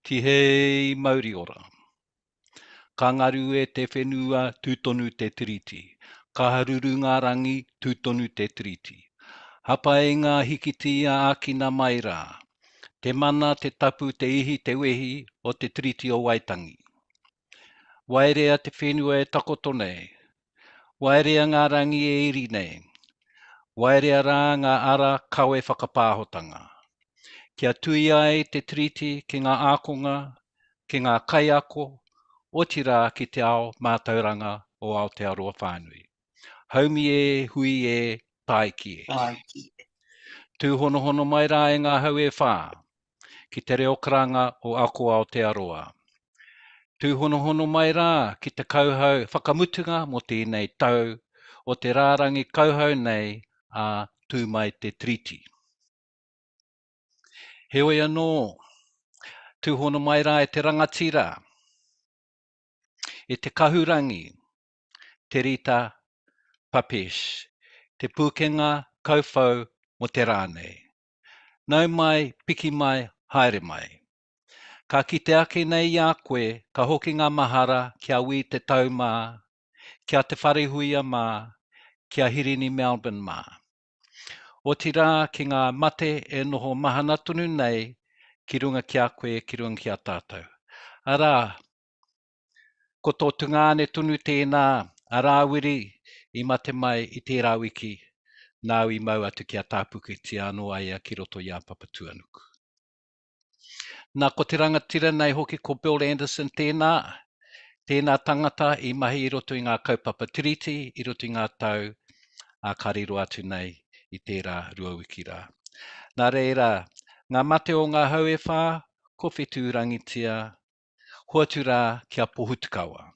Tihei mauri ora. Ka ngaru e te whenua tūtonu te tiriti. Ka haruru ngā rangi tūtonu te tiriti. Hapa e ngā hikitia ākina mai rā. Te mana, te tapu, te ihi, te wehi o te tiriti o Waitangi. Wairea te whenua e takoto nei. Wairea ngā rangi e iri nei. Wairea rā ngā ara kawe whakapāhotanga. Kia tuia e te tiriti ki ngā ākonga, ki ngā Kaiako, o tira ki te ao Mātauranga o Aotearoa whānui. Haumi e, hui e, taiki e. Tū hono mai rā e ngā hau e whā, ki te reo karanga o Ako Aotearoa. Tū hono mai rā ki te kauhau whakamutunga mo tēnei tau, o te rārangi kauhau nei a Tū Mai Te Tiriti. Heoi anō, tū hono mai rā e te rangatira, e te kahurangi, Te Rita Papesch, te pūkenga kauwhau mo te rānei. Nau mai, piki mai, haere mai. Ka kite ake nei i a koe, ka hoki ngā mahara kia ui te tau mā, kia te wharehuia mā, kia Hirini Melbourne mā. O tira ki ngā mate e noho mahana tunu nei, ki runga ki a koe, ki runga ki a tātou. Arā, ko tō tungane tunu tēnā, arā wiri, i mate mai i tērā wiki, nāu i mau atu ki a tāpuki te anō aia ki roto i a papatuanuku. Nā ko te rangatira nei hoki ko Bill Anderson tēnā tangata i mahi i roto i ngā kaupapa tiriti, i roto i ngā tau, a kariro atu nei i tērā rua wiki rā. Nā reira, ngā mate o ngā hau e whā, ko whetū rangitia, huatu rā kia pohutukawa.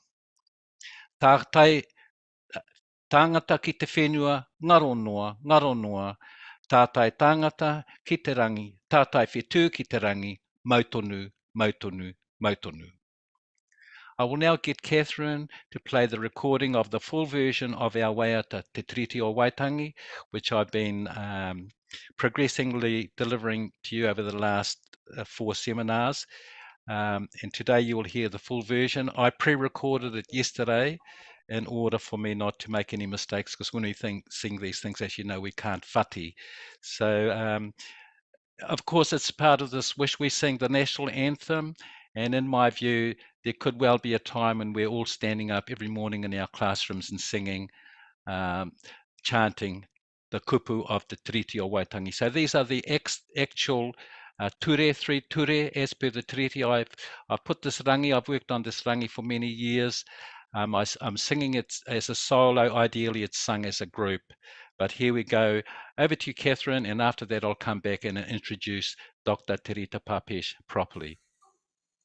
Tāngata ki te whenua, ngaro noa, tātai tāngata ki te rangi, tātai whetū ki te rangi, mautonu. I will now get Catherine to play the recording of the full version of our Waiata Te Tiriti o Waitangi, which I've been progressively delivering to you over the last 4 seminars. And today you will hear the full version. I pre-recorded it yesterday in order for me not to make any mistakes, because when we sing these things, as you know, we can't whati. So, of course, it's part of this wish we sing the national anthem, and in my view, there could well be a time when we're all standing up every morning in our classrooms and singing, chanting the kupu of the Tiriti o Waitangi. So these are the actual ture, 3 ture, as per the treaty. I've put this rangi, I've worked on this rangi for many years. I'm singing it as a solo, ideally it's sung as a group. But here we go. Over to you, Catherine, and after that I'll come back and introduce Dr. Te Rita Papesch properly.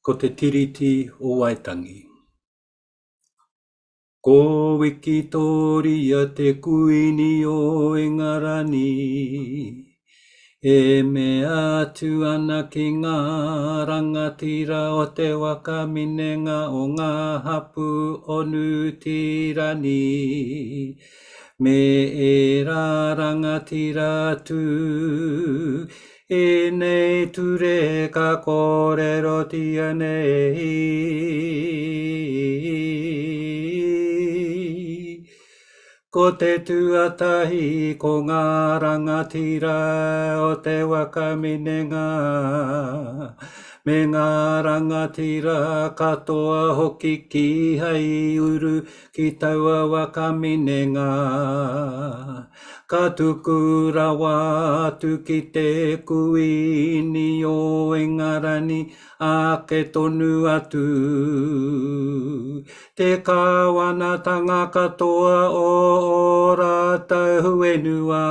Ko te tiriti o Waitangi. Ko wiki toria te kuini o ingarani. E me atu ana ki ngā rangatira o te waka minenga o ngā hapu o nutirani. Me e rā rangatira tū, e nei ture ka kōrero tia nei. Ko te tuatahi ko ngā rangatira o te waka minenga. Me ngā rangatira katoa hoki ki hei uru ki taua waka minenga. Ka tuku rawa atu ki te kuini o ingarani a ke tonu atu. Te kāwanatanga katoa o rātau whenua.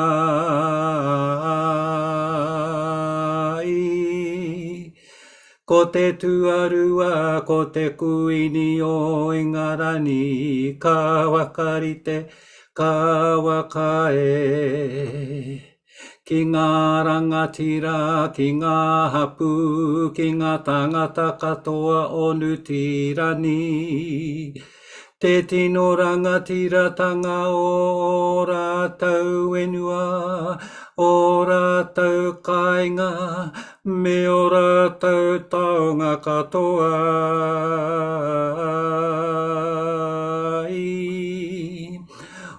Ko te tuarua, ko te kuini o ingarani, ka wakarite, ka wakae. Ki ngā rangatira, ki ngā hapu, ki ngā tangata katoa o nutirani. Te tino rangatira tanga o rātau whenua, o rātau kāinga, me o rātau tau runga katoa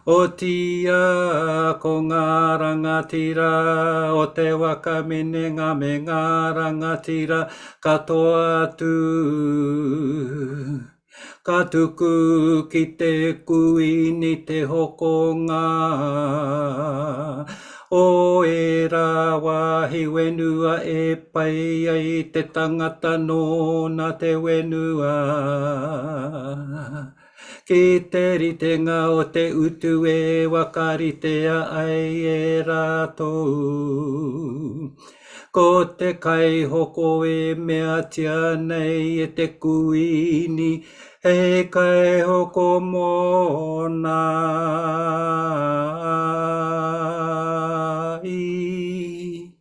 o tia ko ngā rangatira o te waka menenga me ngā rangatira katoa atu. Ka tuku ki te kuini te hokonga o e rawa hi wenua e pai ai te tangata nōna te wenua. Ki te ritenga o te utu e wakaritea ai e rātou. Ko te kai hoko e mea tia nei e te kuini e kai hoko mōna i.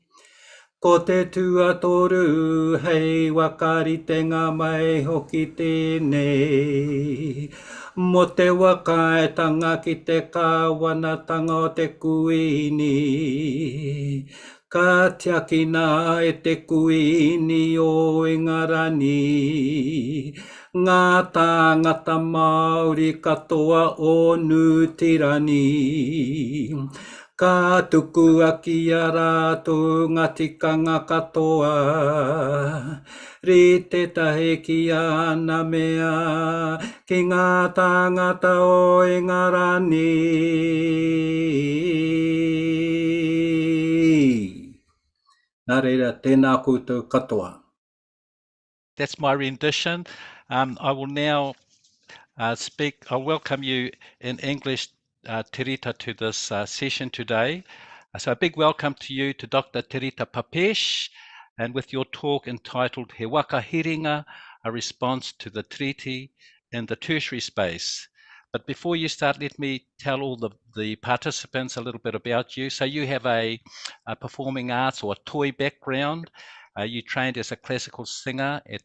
Ko te tuatoru hei wakaritenga mai hoki tēnei. Mo te wakaetanga ki te kāwanatanga o te kuini. Ka tiakina e te kuini o Ingarani. Ngā tāngata Māori katoa o Nutirani. Ka tuku aki a rātou ngā tikanga katoa. Ri te tahe ki ana mea ki ngā tāngata o Ingarani. Nā reira, tēnā koutou katoa. That's my rendition. I will now speak. I'll welcome you in English, Te Rita, to this session today. So a big welcome to you, to Dr. Te Rita Papesch, and with your talk entitled He Waka Hiringa, a response to the treaty in the tertiary space. But before you start, let me tell all the participants a little bit about you. So you have a performing arts or a toy background. You trained as a classical singer at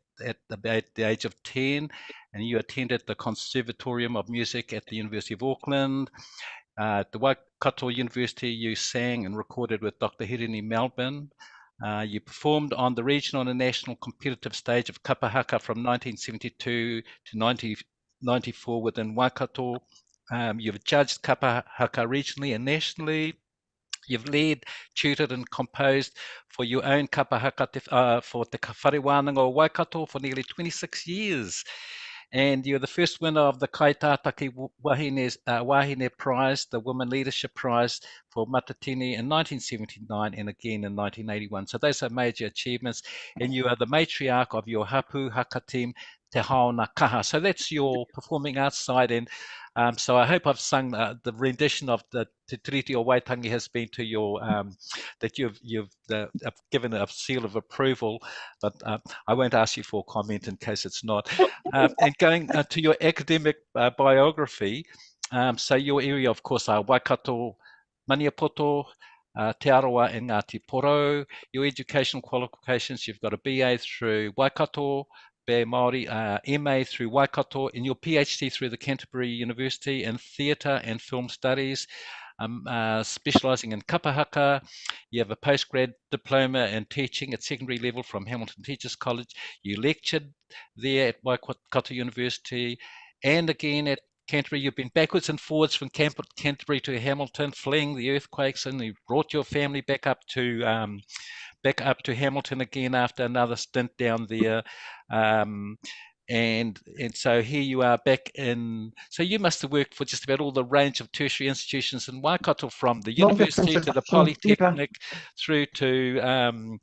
about the age of 10, and you attended the Conservatorium of Music at the University of Auckland. At the Waikato University, you sang and recorded with Dr. Hiringa Melbourne. You performed on the regional and national competitive stage of kapahaka from 1972 to 1994 within Waikato. You've judged kapahaka regionally and nationally. You've led, tutored and composed for your own kapahaka for Te Whare Wānanga o Waikato for nearly 26 years. And you're the first winner of the Kaitātaki Wahine Prize, the Women Leadership Prize for Matatini in 1979 and again in 1981. So those are major achievements. And you are the matriarch of your hapu haka team, Te Haona Kaha. So that's your performing arts side. And so I hope I've sung the rendition of the Te Tiriti or Waitangi has been to your, that you've given a seal of approval, but I won't ask you for comment in case it's not. And going to your academic biography, so your area, of course, are Waikato-Maniapoto, Te Arawa and Ngāti Porou. Your educational qualifications, you've got a BA through Waikato, Be Māori, MA through Waikato, and your PhD through the Canterbury University in Theatre and Film Studies, specialising in kapahaka. You have a postgrad diploma in teaching at secondary level from Hamilton Teachers College. You lectured there at Waikato University, and again at Canterbury. You've been backwards and forwards from Canterbury to Hamilton, fleeing the earthquakes, and you brought your family back up to Hamilton again after another stint down there. And so here you are back in, so you must have worked for just about all the range of tertiary institutions in Waikato, from the university to the polytechnic through to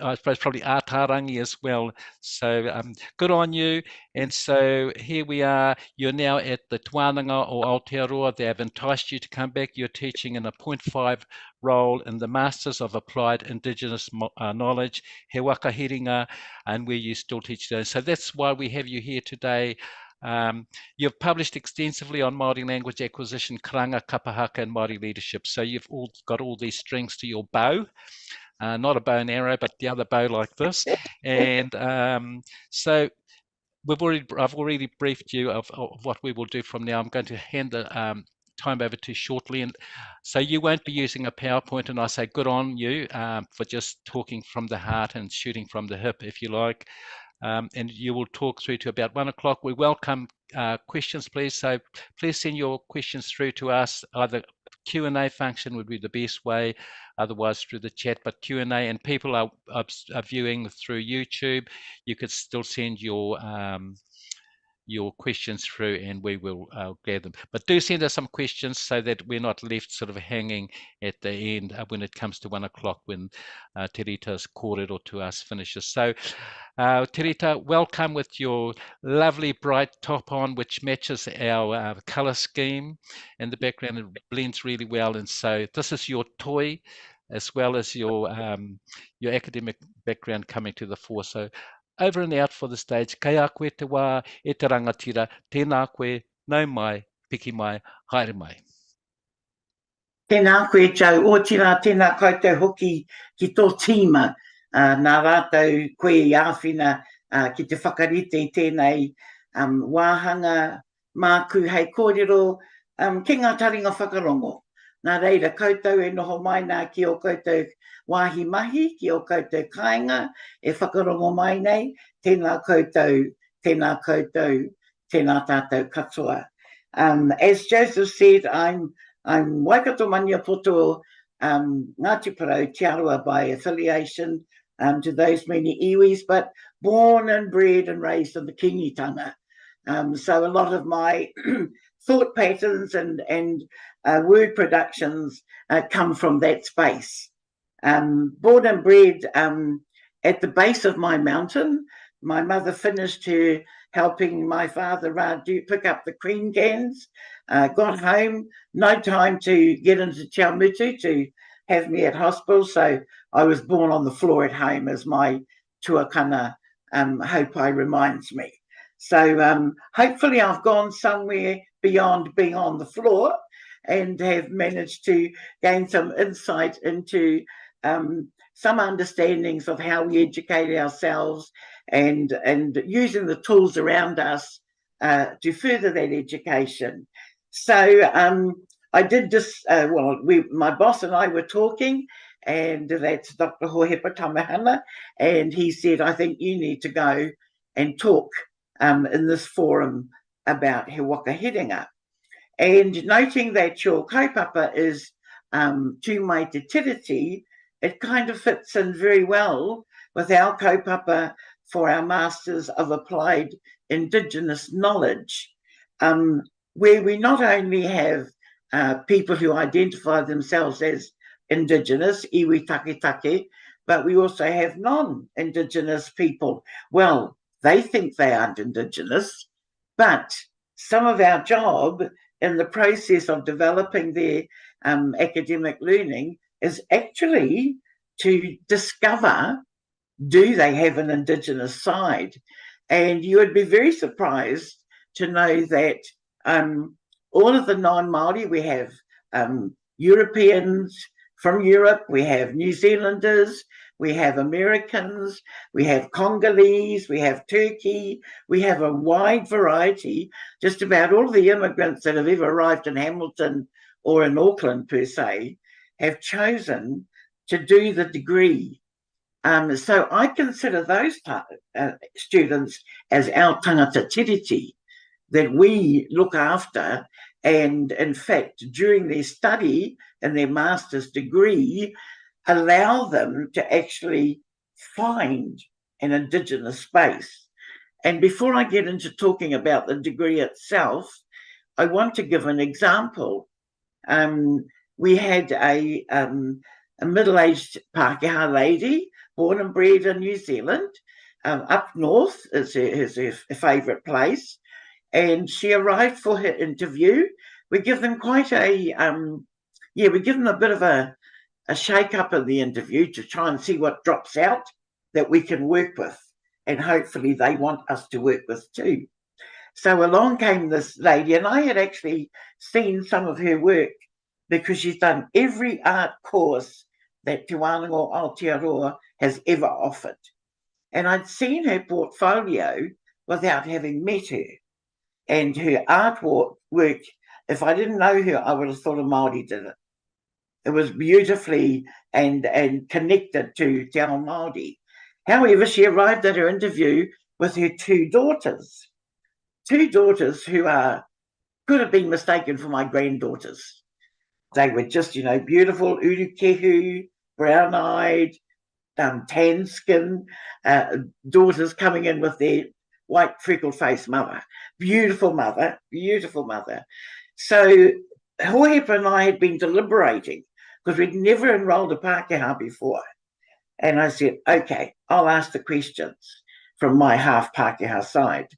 I suppose probably Ātarangi as well. So good on you. And so here we are. You're now at the Tuananga or Aotearoa. They have enticed you to come back. You're teaching in a 0.5 role in the Masters of Applied Indigenous Knowledge, He Waka Hiringa, and where you still teach today. So that's why we have you here today. You've published extensively on Māori language acquisition, karanga, kapahaka, and Māori leadership. So you've got all these strings to your bow. Not a bow and arrow, but the other bow like this. And so I've already briefed you of what we will do from now. I'm going to hand the time over to you shortly. And so you won't be using a PowerPoint, and I say good on you for just talking from the heart and shooting from the hip, if you like. and you will talk through to about 1 o'clock. We welcome questions, please. So please send your questions through to us. Either Q&A function would be the best way, otherwise through the chat, but Q&A, and people are viewing through YouTube, you could still send your questions through and we will gather them. But do send us some questions so that we're not left sort of hanging at the end when it comes to 1 o'clock when Te Rita's quartered or to us finishes. So Te Rita, welcome with your lovely bright top on, which matches our colour scheme in the background. It blends really well. And so this is your toy as well as your academic background coming to the fore. So over and out for the stage. Kaiako te wā e te rangatira, tēnā koe, nau mai, piki mai, haere mai. Tēnā koe tau, ōtira tēnā koutou hoki ki tō tīma, nā rātou koe i āwhina ki te whakarite i tēnei wāhanga māku hei kōrero ki ngā taringa whakarongo. Nā reira koutou e noho mai nā ki o koutou wāhi mahi, ki o koutou kāinga, e whakarongo mai nei, tēnā koutou, tēnā koutou, tēnā tātou katoa. As Joseph said, I'm Waikato-Maniapoto, Ngāti Porou Te Arawa by affiliation to those many iwis, but born and bred and raised in the Kingitanga. So a lot of my thought patterns and word productions come from that space. Born and bred at the base of my mountain. My mother finished her helping my father pick up the cream cans, got home, no time to get into Te Mutu to have me at hospital, so I was born on the floor at home, as my tuakana Hopai reminds me. So hopefully I've gone somewhere beyond being on the floor and have managed to gain some insight into some understandings of how we educate ourselves and using the tools around us to further that education. So I did this, my boss and I were talking, and that's Dr. Hohepa Tamahana, and he said, I think you need to go and talk in this forum about He Waka Hiringa. And noting that your kaupapa is Tū Mai Te Tiriti, it kind of fits in very well with our kaupapa for our Masters of Applied Indigenous Knowledge, where we not only have people who identify themselves as Indigenous, iwi take, but we also have non-Indigenous people. Well, they think they aren't Indigenous, but some of our job in the process of developing their academic learning is actually to discover, do they have an Indigenous side? And you would be very surprised to know that all of the non-Māori, we have Europeans from Europe, we have New Zealanders, we have Americans, we have Congolese, we have Turkey, we have a wide variety. Just about all the immigrants that have ever arrived in Hamilton or in Auckland per se have chosen to do the degree. So I consider those students as our tangata tiriti that we look after, and in fact, during their study and their master's degree, allow them to actually find an Indigenous space. And before I get into talking about the degree itself, I want to give an example. We had a middle-aged Pākehā lady, born and bred in New Zealand, up north is her favourite place, and she arrived for her interview. We give them quite a, we give them a bit of a shake-up in the interview to try and see what drops out that we can work with, and hopefully they want us to work with too. So along came this lady, and I had actually seen some of her work because she's done every art course that Te Ako Aotearoa has ever offered. And I'd seen her portfolio without having met her. And her artwork, if I didn't know her, I would have thought a Māori did it. It was beautifully and connected to Te Ao Māori. However, she arrived at her interview with her two daughters who could have been mistaken for my granddaughters. They were just, beautiful, urukehu, brown-eyed, tan skin, daughters coming in with their white freckled-faced mother. Beautiful mother. So Hohepa and I had been deliberating because we'd never enrolled a Pākehā before. And I said, okay, I'll ask the questions from my half Pākehā side.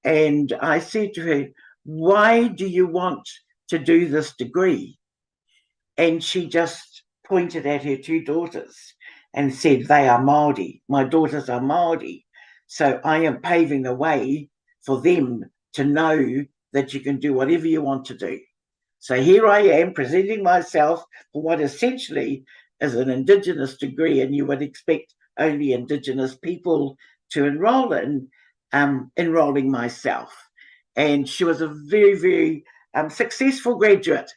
And I said to her, why do you want to do this degree? And she just pointed at her two daughters and said, they are Māori. My daughters are Māori. So I am paving the way for them to know that you can do whatever you want to do. So here I am presenting myself for what essentially is an Indigenous degree, and you would expect only Indigenous people to enroll in, enrolling myself. And she was a very, very successful graduate,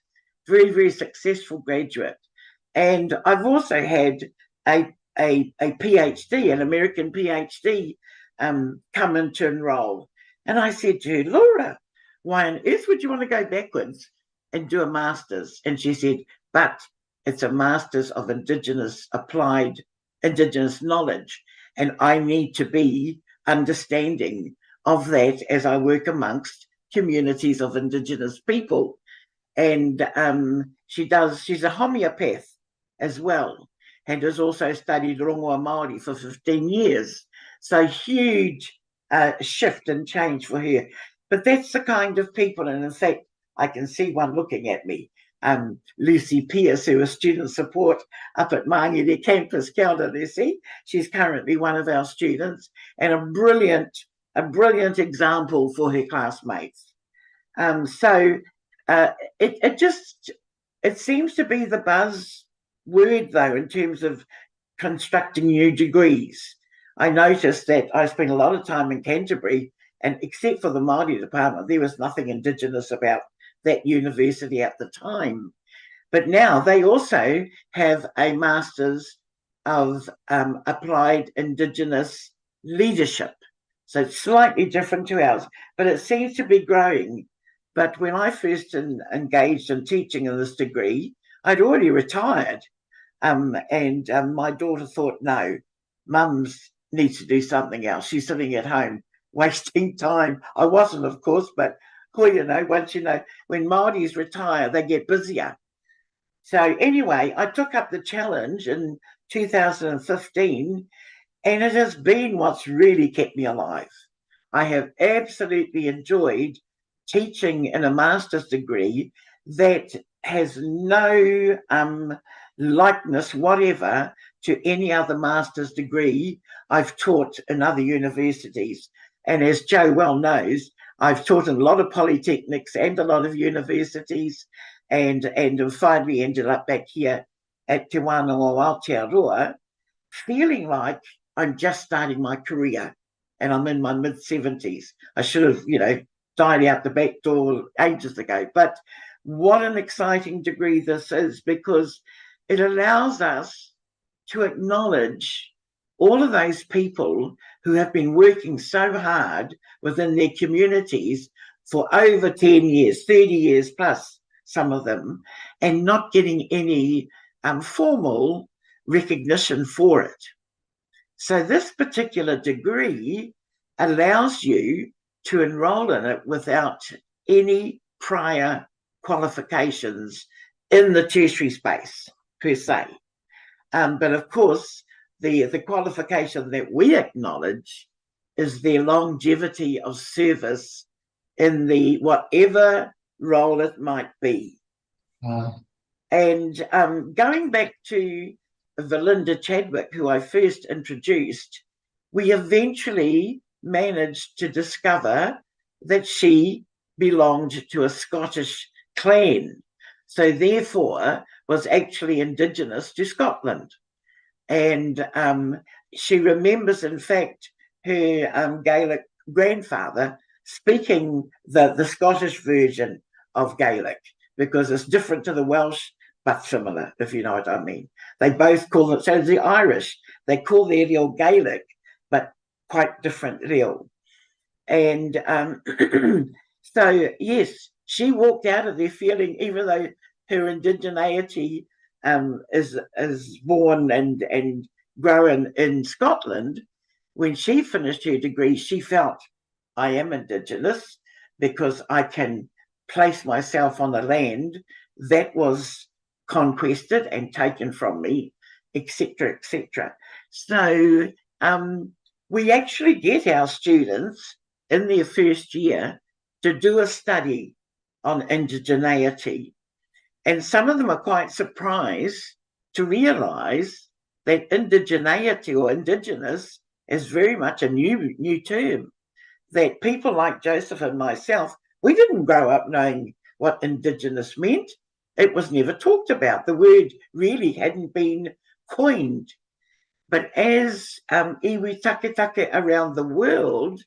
very, very successful graduate. And I've also had a PhD, an American PhD, come in to enroll. And I said to her, Laura, why on earth would you want to go backwards and do a master's? And she said, but it's a master's of applied Indigenous knowledge. And I need to be understanding of that as I work amongst communities of Indigenous people. And she's a homeopath as well, and has also studied rongoa Māori for 15 years. So huge shift and change for her. But that's the kind of people, and in fact, I can see one looking at me, Lucy Pierce, who is student support up at Māngere campus, kia ora, Lucy. She's currently one of our students, and a brilliant example for her classmates. It seems to be the buzz word, though, in terms of constructing new degrees. I noticed that I spent a lot of time in Canterbury, and except for the Māori department, there was nothing Indigenous about that university at the time. But now they also have a Masters of Applied Indigenous Leadership. So it's slightly different to ours, but it seems to be growing. But when I first engaged in teaching in this degree, I'd already retired. And my daughter thought, no, Mum's needs to do something else. She's sitting at home wasting time. I wasn't, of course, but once when Māoris retire, they get busier. So anyway, I took up the challenge in 2015, and it has been what's really kept me alive. I have absolutely enjoyed teaching in a master's degree that has no likeness whatever to any other master's degree I've taught in other universities. And as Joe well knows, I've taught in a lot of polytechnics and a lot of universities, and finally ended up back here at Te Ako Aotearoa, feeling like I'm just starting my career and I'm in my mid-70s. I should have, died out the back door ages ago. But what an exciting degree this is, because it allows us to acknowledge all of those people who have been working so hard within their communities for over 10 years, 30 years plus, some of them, and not getting any formal recognition for it. So this particular degree allows you to enroll in it without any prior qualifications in the tertiary space, per se. But of course, the qualification that we acknowledge is their longevity of service in the whatever role it might be. And going back to Valinda Chadwick, who I first introduced, we eventually managed to discover that she belonged to a Scottish clan, so therefore was actually Indigenous to Scotland. And she remembers, in fact, her Gaelic grandfather speaking the Scottish version of Gaelic, because it's different to the Welsh, but similar, if you know what I mean. They both call it, so the Irish, they call their old Gaelic, but quite different reo. And so, yes, she walked out of there feeling, even though her indigeneity is born and grown in Scotland, when she finished her degree, she felt, I am Indigenous because I can place myself on the land that was conquested and taken from me, etc., etc. So we actually get our students in their first year to do a study on indigeneity. And some of them are quite surprised to realise that indigeneity or indigenous is very much a new term, that people like Joseph and myself, we didn't grow up knowing what indigenous meant. It was never talked about. The word really hadn't been coined. But as iwi taketake around the world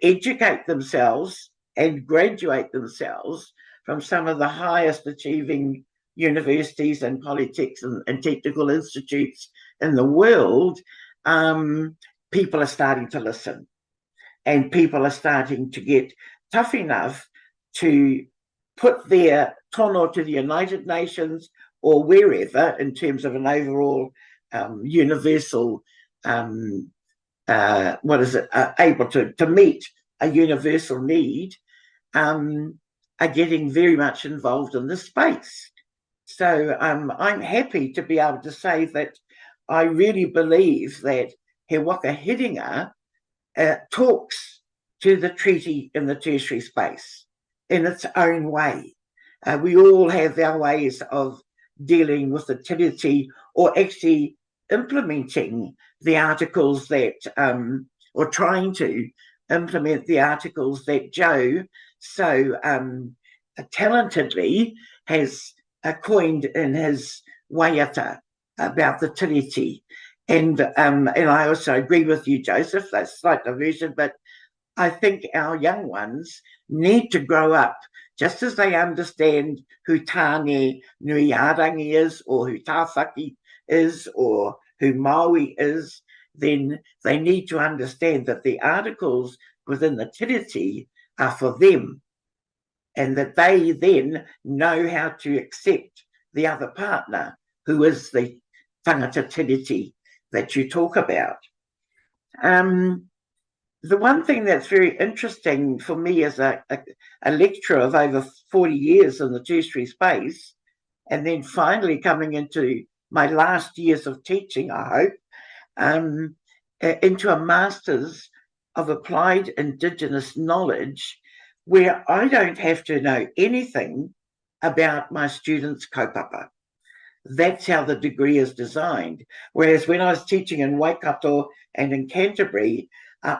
educate themselves and graduate themselves from some of the highest achieving universities and polytechs and technical institutes in the world, people are starting to listen, and people are starting to get tough enough to put their tono to the United Nations or wherever in terms of an overall universal, able to meet a universal need, are getting very much involved in this space. So I'm happy to be able to say that I really believe that He Waka Hiringa talks to the treaty in the tertiary space in its own way. We all have our ways of dealing with the tiriti, or actually implementing the articles that, or trying to implement the articles that Joe so talentedly has coined in his waiata about the tiriti. And I also agree with you, Joseph, that's slight diversion, but I think our young ones need to grow up just as they understand who Tāne Nui Arangi is, or who Tāwhaki is, or who Maui is. Then they need to understand that the articles within the tiriti are for them, and that they then know how to accept the other partner, who is the tangata tiriti that you talk about. The one thing that's very interesting for me as a lecturer of over 40 years in the tertiary space, and then finally coming into my last years of teaching, I hope, into a Master's of Applied Indigenous Knowledge, where I don't have to know anything about my students' kaupapa. That's how the degree is designed. Whereas when I was teaching in Waikato and in Canterbury,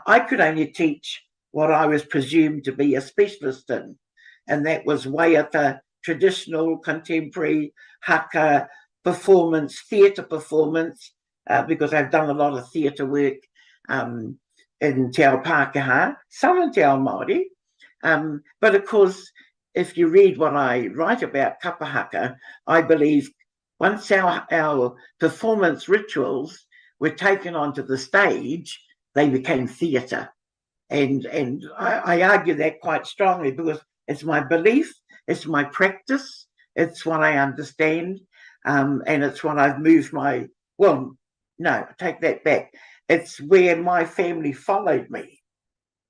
I could only teach what I was presumed to be a specialist in, and that was waiata, traditional, contemporary, haka, performance, theatre performance, because I've done a lot of theatre work in Te Ao Pākehā, some in Te Ao Māori. But of course, if you read what I write about kapahaka, I believe once our performance rituals were taken onto the stage, they became theatre. And I argue that quite strongly, because it's my belief, it's my practice, it's what I understand, and it's what I've moved my, well, no, take that back. It's where my family followed me.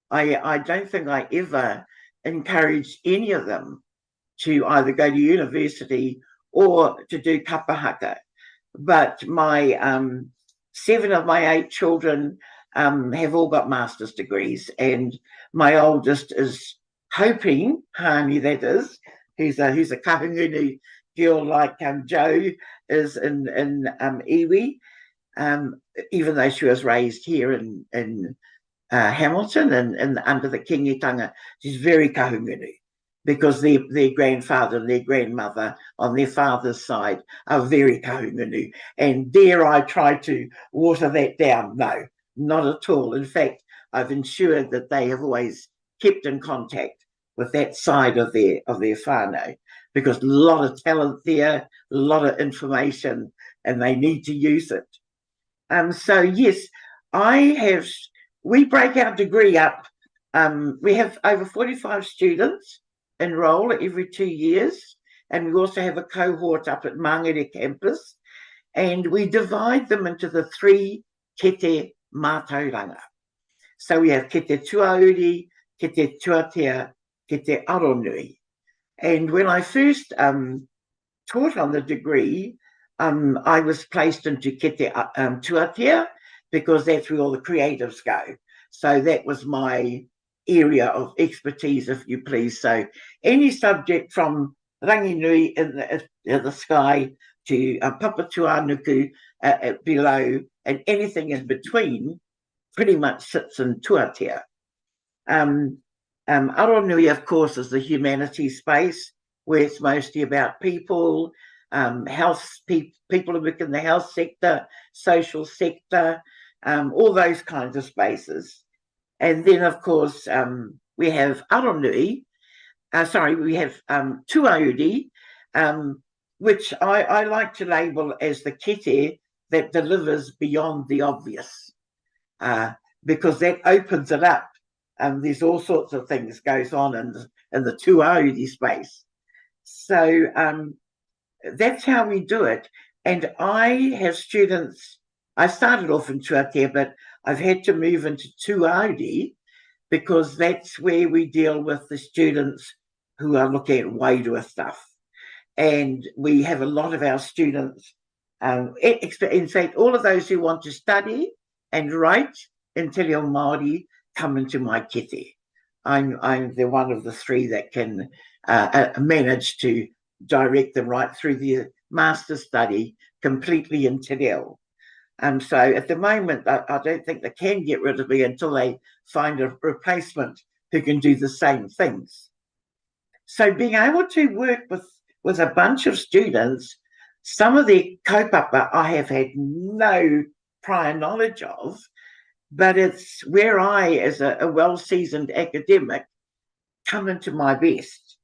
I don't think I ever encouraged any of them to either go to university or to do kapahaka. But my 7 of my 8 children have all got master's degrees, and my oldest is hoping, Hani that is, who's a kahungunu girl like Joe is in iwi, even though she was raised here in Hamilton and under the kingitanga. She's very kahungunu, because their grandfather and their grandmother on their father's side are very kahungunu. And dare I try to water that down? No, not at all. In fact, I've ensured that they have always kept in contact with that side of their whānau, because a lot of talent there, a lot of information, and they need to use it. So yes, we break our degree up. We have over 45 students enroll every 2 years, and we also have a cohort up at Māngere campus, and we divide them into the 3 kete Mātauranga. So we have kete tuauri, kete tuatea, kete aronui. And when I first taught on the degree, I was placed into kete tuatea because that's where all the creatives go. So that was my area of expertise, if you please. So any subject from rangi nui in the sky to papatuanuku below, and anything in between pretty much sits in tuatea. Aronui, of course, is the humanities space, where it's mostly about people, people who work in the health sector, social sector, all those kinds of spaces. And then, of course, we have aronui, we have tuauri, which I like to label as the kete that delivers beyond the obvious, because that opens it up. There's all sorts of things goes on in the tuauri space. So that's how we do it. And I have students, I started off in tuatea, but I've had to move into tuauri because that's where we deal with the students who are looking at wairua stuff. And we have a lot of our students, in fact, all of those who want to study and write in Te Reo Māori come into my kete. I'm the one of the 3 that can manage to direct them right through the master's study completely in Te Reo. So at the moment, I don't think they can get rid of me until they find a replacement who can do the same things. So being able to work with a bunch of students, some of their kaupapa I have had no prior knowledge of, but it's where I, as a well-seasoned academic, come into my best,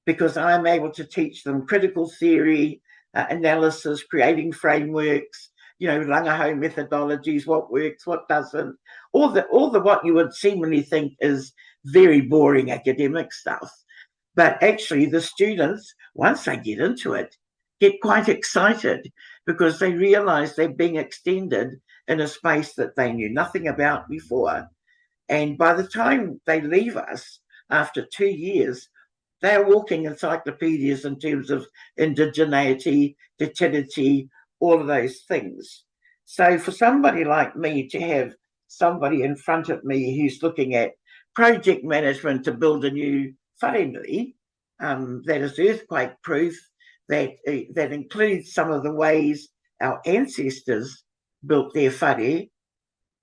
because I'm able to teach them critical theory, analysis, creating frameworks, rangaho methodologies, what works, what doesn't, all the what you would seemingly think is very boring academic stuff. But actually the students, once they get into it, get quite excited because they realize they're being extended in a space that they knew nothing about before. And by the time they leave us, after 2 years, they're walking encyclopedias in terms of indigeneity, Te Tiriti, all of those things. So for somebody like me to have somebody in front of me who's looking at project management to build a new wharenui that is earthquake proof, that includes some of the ways our ancestors built their whare,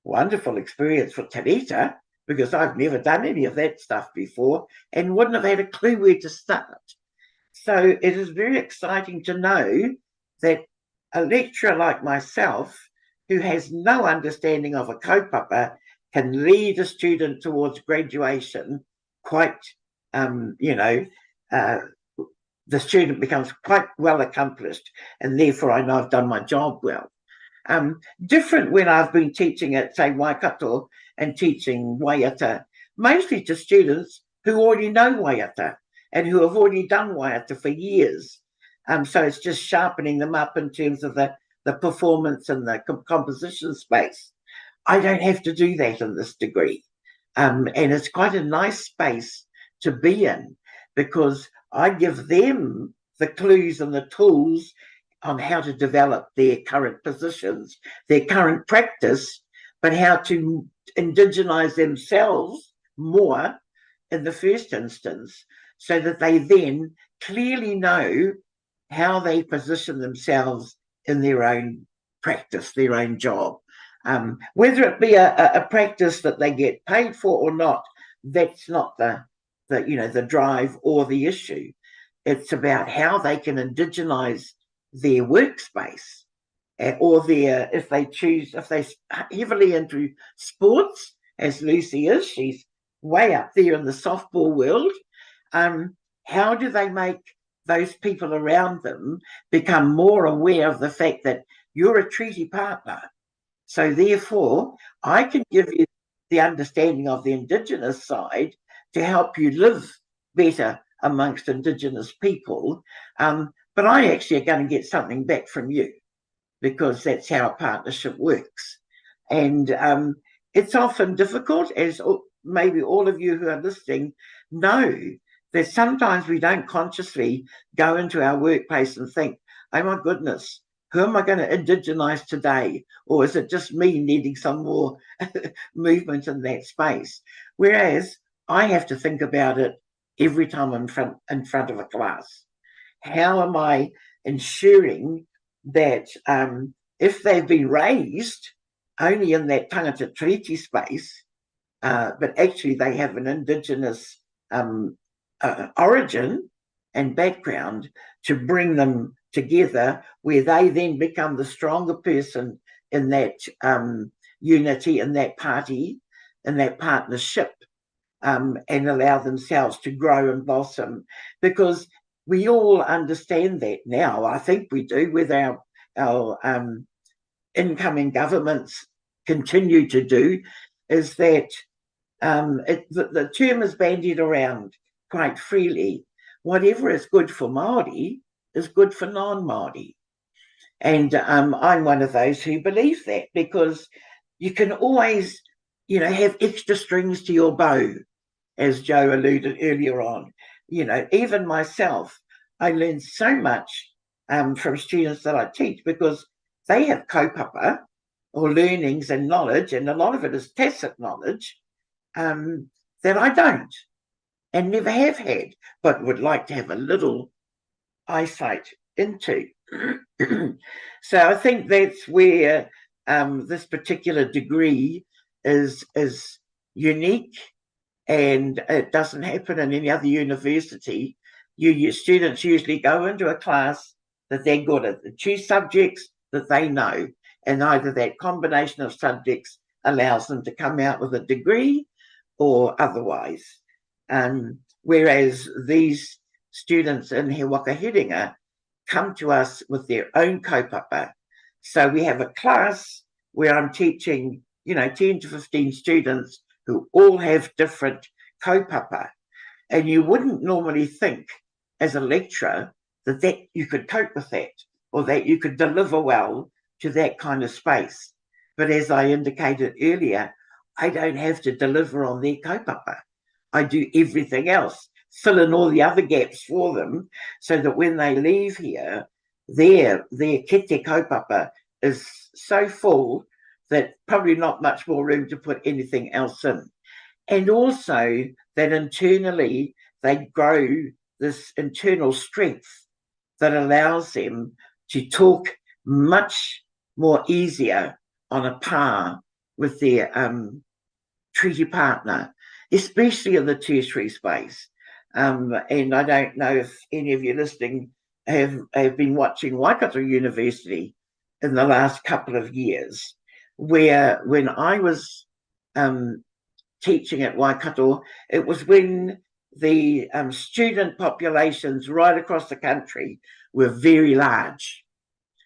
wonderful experience for Te Rita, because I've never done any of that stuff before and wouldn't have had a clue where to start. So it is very exciting to know that a lecturer like myself, who has no understanding of a kaupapa, can lead a student towards graduation quite, the student becomes quite well accomplished, and therefore I know I've done my job well. Different when I've been teaching at, say, Waikato and teaching waiata, mostly to students who already know waiata and who have already done waiata for years. So it's just sharpening them up in terms of the performance and the composition space. I don't have to do that in this degree. And it's quite a nice space to be in, because I give them the clues and the tools on how to develop their current positions, their current practice, but how to indigenize themselves more in the first instance, so that they then clearly know how they position themselves in their own practice, their own job. Whether it be a practice that they get paid for or not, that's not the drive or the issue. It's about how they can indigenize their workspace, or if they're heavily into sports, as Lucy is, she's way up there in the softball world. How do they make those people around them become more aware of the fact that you're a treaty partner? So therefore, I can give you the understanding of the Indigenous side to help you live better amongst Indigenous people. But I actually are going to get something back from you, because that's how a partnership works. And it's often difficult, as maybe all of you who are listening know, that sometimes we don't consciously go into our workplace and think, oh my goodness, who am I going to indigenize today? Or is it just me needing some more movement in that space? Whereas I have to think about it every time I'm in front of a class. How am I ensuring that if they've been raised only in that tangata treaty space, but actually they have an Indigenous origin and background, to bring them together where they then become the stronger person in that unity, in that party, in that partnership, and allow themselves to grow and blossom. Because we all understand that now, I think we do, whether our incoming governments continue to do, is that the term is bandied around quite freely. Whatever is good for Māori is good for non-Māori. And I'm one of those who believe that, because you can always, have extra strings to your bow, as Joe alluded earlier on. Even myself, I learn so much from students that I teach, because they have kaupapa or learnings and knowledge, and a lot of it is tacit knowledge that I don't and never have had, but would like to have a little eyesight into. So I think that's where this particular degree is unique, and it doesn't happen in any other university. Your students usually go into a class that they're good at, choose subjects that they know, and either that combination of subjects allows them to come out with a degree or otherwise. Whereas these students in He Waka Hiringa come to us with their own kaupapa. So we have a class where I'm teaching, 10 to 15 students who all have different kaupapa. And you wouldn't normally think as a lecturer that you could cope with that, or that you could deliver well to that kind of space. But as I indicated earlier, I don't have to deliver on their kaupapa. I do everything else, fill in all the other gaps for them, so that when they leave here, their kete kaupapa is so full that probably not much more room to put anything else in. And also that internally they grow this internal strength that allows them to talk much more easier on a par with their treaty partner, especially in the tertiary space. And I don't know if any of you listening have been watching Waikato University in the last couple of years, where when I was teaching at Waikato, it was when the student populations right across the country were very large.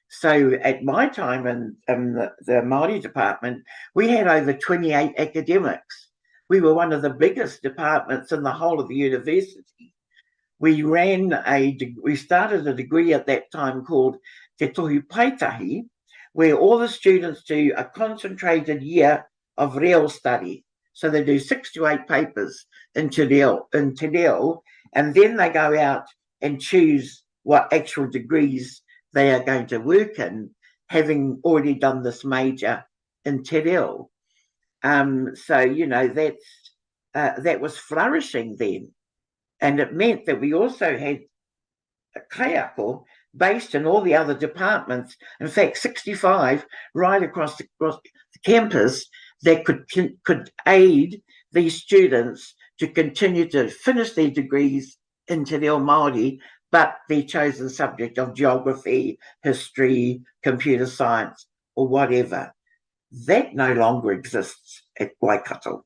So at my time in the Māori department, we had over 28 academics. We were one of the biggest departments in the whole of the university. We started a degree at that time called Te Tohu Paitahi, where all the students do a concentrated year of real study. So they do 6 to 8 papers in Te Reo, and then they go out and choose what actual degrees they are going to work in, having already done this major in Te Reo. So, that was flourishing then. And it meant that we also had a Kaiako based in all the other departments. In fact, 65 right across the campus that could aid these students to continue to finish their degrees in Te Reo Māori, but their chosen subject of geography, history, computer science, or whatever. That no longer exists at Waikato.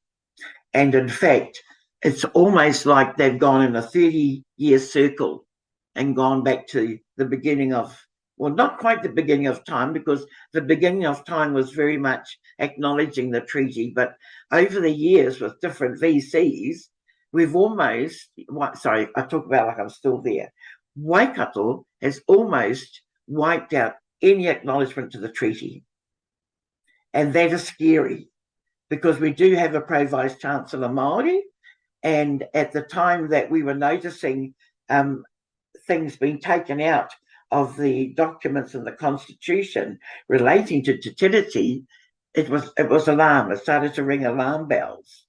And in fact, it's almost like they've gone in a 30-year circle and gone back to the beginning of well, not quite the beginning of time, because the beginning of time was very much acknowledging the treaty, but over the years with different VCs, we've almost, sorry, I talk about like I'm still there. Waikato has almost wiped out any acknowledgement to the treaty. And that is scary, because we do have a Pro Vice Chancellor Māori, and at the time that we were noticing things being taken out of the documents in the Constitution relating to Te Tiriti, it was alarm. It started to ring alarm bells.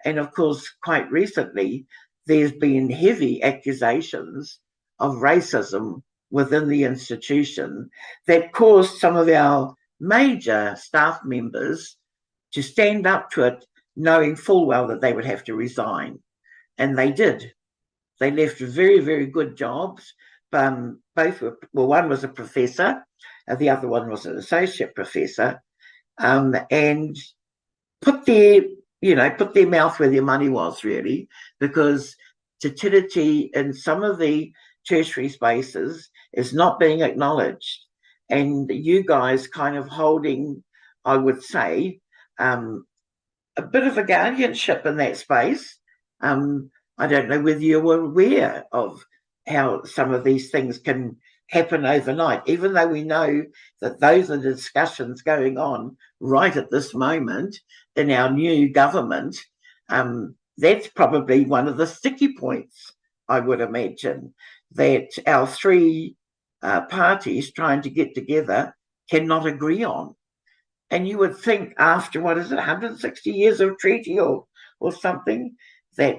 And of course, quite recently, there's been heavy accusations of racism within the institution that caused some of our major staff members to stand up to it, knowing full well that they would have to resign. And they did. They left very, very good jobs. Both were, well, one was a professor, and the other one was an associate professor, and put their mouth where their money was, really, because Te Tiriti in some of the tertiary spaces is not being acknowledged. And you guys kind of holding, I would say, a bit of a guardianship in that space. I don't know whether you were aware of how some of these things can happen overnight, even though we know that those are the discussions going on right at this moment in our new government. That's probably one of the sticky points, I would imagine, that our three parties trying to get together cannot agree on. And you would think after, 160 years of treaty or something, that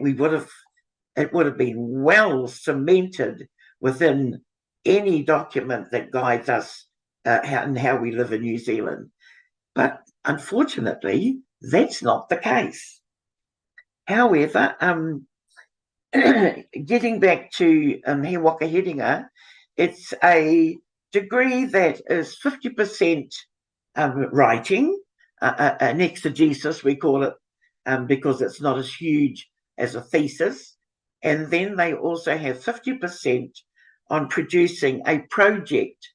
it would have been well cemented within any document that guides us how we live in New Zealand. But unfortunately, that's not the case. However, getting back to He Waka Hiringa, it's a degree that is 50% writing, an exegesis, we call it, because it's not as huge as a thesis. And then they also have 50% on producing a project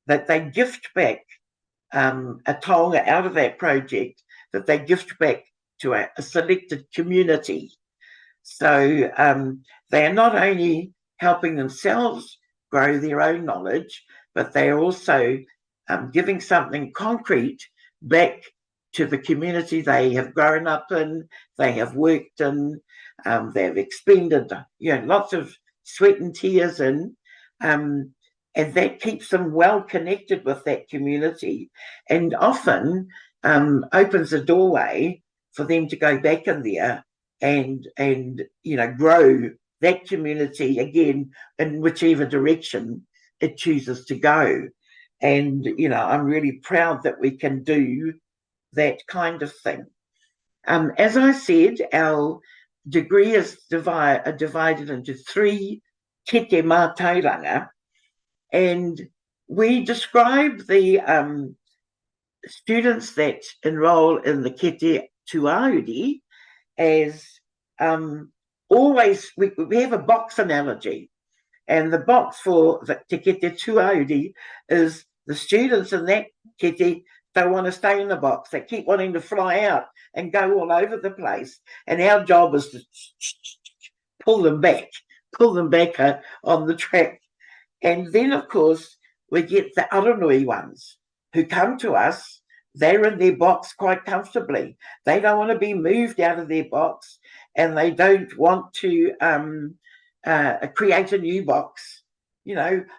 that they gift back, a taonga out of that project that they gift back to a selected community. So they are not only helping themselves grow their own knowledge, but they are also giving something concrete back to the community they have grown up in, they have worked in, they've expended lots of sweat and tears in, and that keeps them well connected with that community, and often opens a doorway for them to go back in there and grow that community again in whichever direction it chooses to go. And I'm really proud that we can do that kind of thing. As I said, our degree is divided into 3 kete Mātauranga, and we describe the students that enroll in the kete tuauiri as always, we have a box analogy, and the box for the te kete tuauiri is the students in that kete don't want to stay in the box. They keep wanting to fly out and go all over the place. And our job is to pull them back on the track. And then, of course, we get the aranui ones who come to us. They're in their box quite comfortably. They don't want to be moved out of their box, and they don't want to create a new box.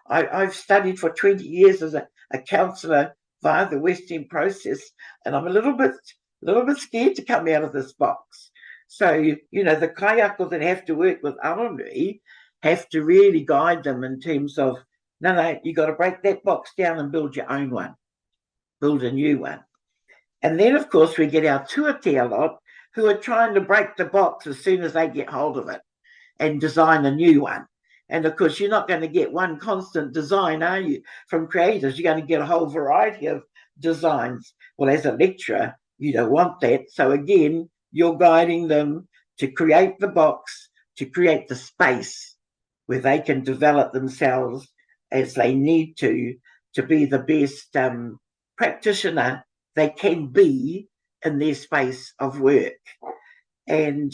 I've studied for 20 years as a counsellor via the West End process, and I'm a little bit scared to come out of this box. So, the Kaiako that have to work with aranui have to really guide them in terms of, no, you got to break that box down and build your own one, build a new one. And then, of course, we get our tuatoru lot who are trying to break the box as soon as they get hold of it and design a new one. And of course, you're not going to get one constant design, are you, from creators? You're going to get a whole variety of designs. Well, as a lecturer, you don't want that. So again, you're guiding them to create the box, to create the space where they can develop themselves as they need to to be the best practitioner they can be in their space of work. And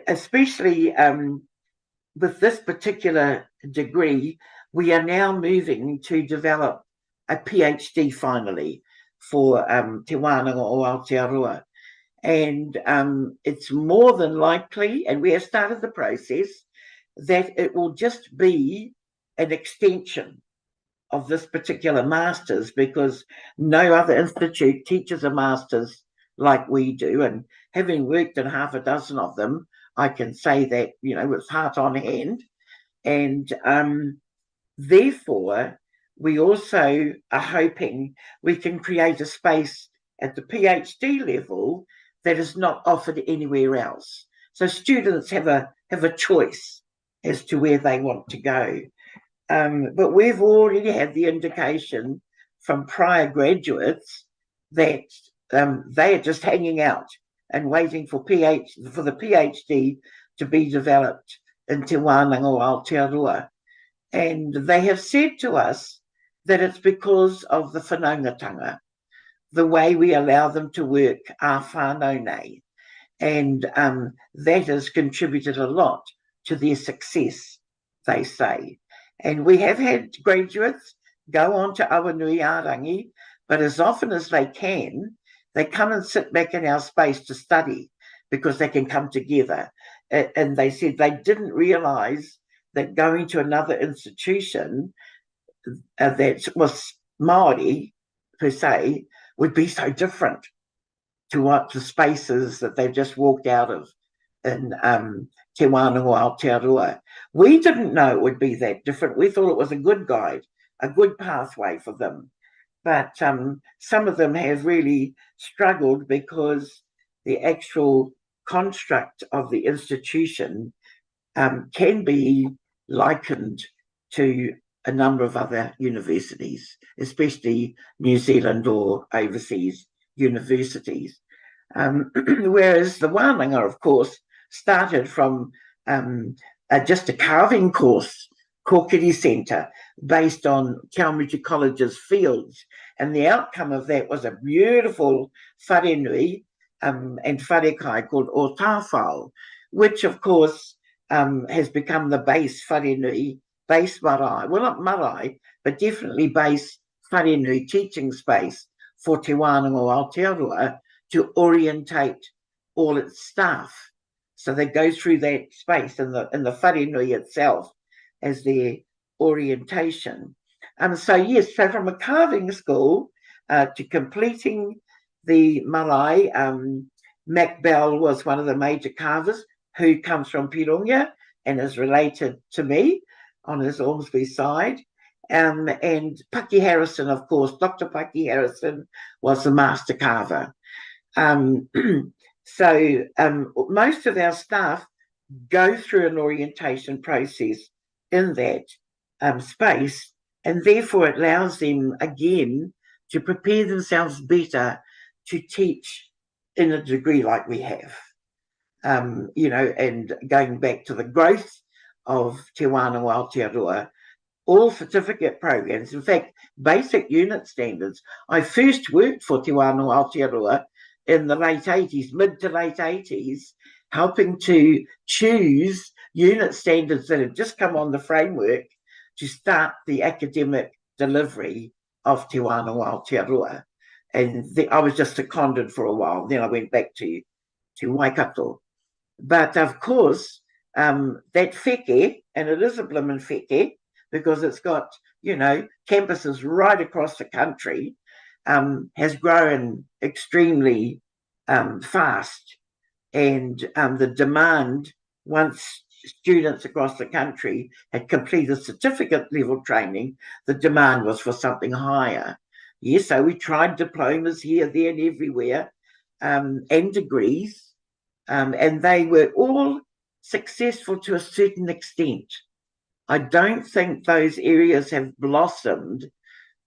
especially with this particular degree, we are now moving to develop a PhD finally for Te Wānanga o Aotearoa. And it's more than likely, and we have started the process, that it will just be an extension of this particular master's, because no other institute teaches a master's like we do. And having worked in half a dozen of them, I can say that, you know, with heart on hand. And therefore, we also are hoping we can create a space at the PhD level that is not offered anywhere else. So students have a choice as to where they want to go. But we've already had the indication from prior graduates that they are just hanging out and waiting for the PhD to be developed in Te Wānanga o Aotearoa. And they have said to us that it's because of the whanaungatanga, the way we allow them to work our whānau nei. And that has contributed a lot to their success, they say. And we have had graduates go on to Awanui Ārangi, but as often as they can, they come and sit back in our space to study because they can come together. And they said they didn't realise that going to another institution that was Māori, per se, would be so different to what the spaces that they've just walked out of in Te Wānanga o Aotearoa. We didn't know it would be that different. We thought it was a good guide, a good pathway for them. But some of them have really struggled because the actual construct of the institution can be likened to a number of other universities, especially New Zealand or overseas universities. Whereas the Wānanga, of course, started from just a carving course, Kōkiri Centre, based on Te Awamutu College's fields. And the outcome of that was a beautiful wharenui and wharekai called o Tāwhao, which, of course, has become the base wharenui, base marae, well, not marae, but definitely base wharenui teaching space for Te Wānanga o Aotearoa to orientate all its staff. So they go through that space in the wharenui itself as their orientation. So yes, so from a carving school to completing the marae, Mac Bell was one of the major carvers who comes from Pirongia and is related to me on his Ormsby side. And Paki Harrison, of course, Dr. Paki Harrison was the master carver. So most of our staff go through an orientation process in that space, and therefore it allows them, again, to prepare themselves better to teach in a degree like we have. You know, and going back to the growth of Te Wānanga o Aotearoa, all certificate programs, in fact, basic unit standards. I first worked for Te Wānanga o Aotearoa in the late 80s, mid to late 80s, helping to choose unit standards that had just come on the framework to start the academic delivery of Te Wānanga o Aotearoa. And I was just seconded for a while. Then I went back to Waikato. But of course, that wheke, and it is a blimmin' wheke, because it's got, you know, campuses right across the country, has grown extremely fast. And the demand, once students across the country had completed certificate level training, the demand was for something higher. Yes, so we tried diplomas here, there, and everywhere, and degrees, and they were all successful to a certain extent. I don't think those areas have blossomed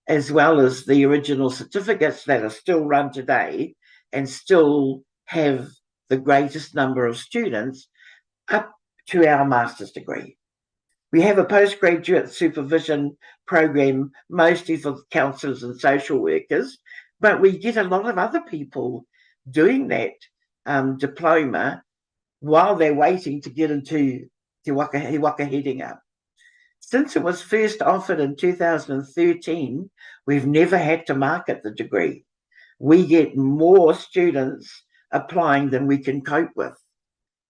as well as the original certificates that are still run today and still have the greatest number of students up to our master's degree. We have a postgraduate supervision program, mostly for counsellors and social workers, but we get a lot of other people doing that diploma while they're waiting to get into Te Waka Hiringa. Since it was first offered in 2013, we've never had to market the degree. We get more students applying than we can cope with.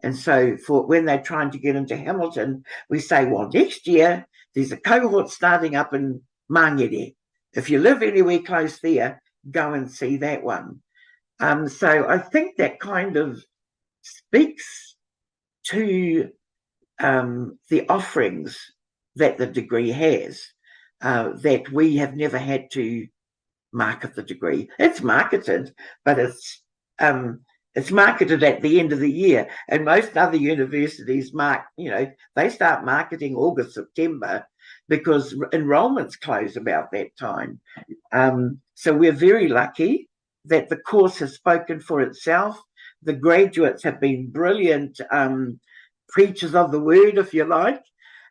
And so for when they're trying to get into Hamilton, we say, well, next year, there's a cohort starting up in Mangere. If you live anywhere close there, go and see that one. So I think that kind of speaks to the offerings that the degree has, that we have never had to market the degree. It's marketed, but it's marketed at the end of the year, and most other universities they start marketing August, September, because enrollments close about that time. So we're very lucky that the course has spoken for itself. The graduates have been brilliant preachers of the word, if you like,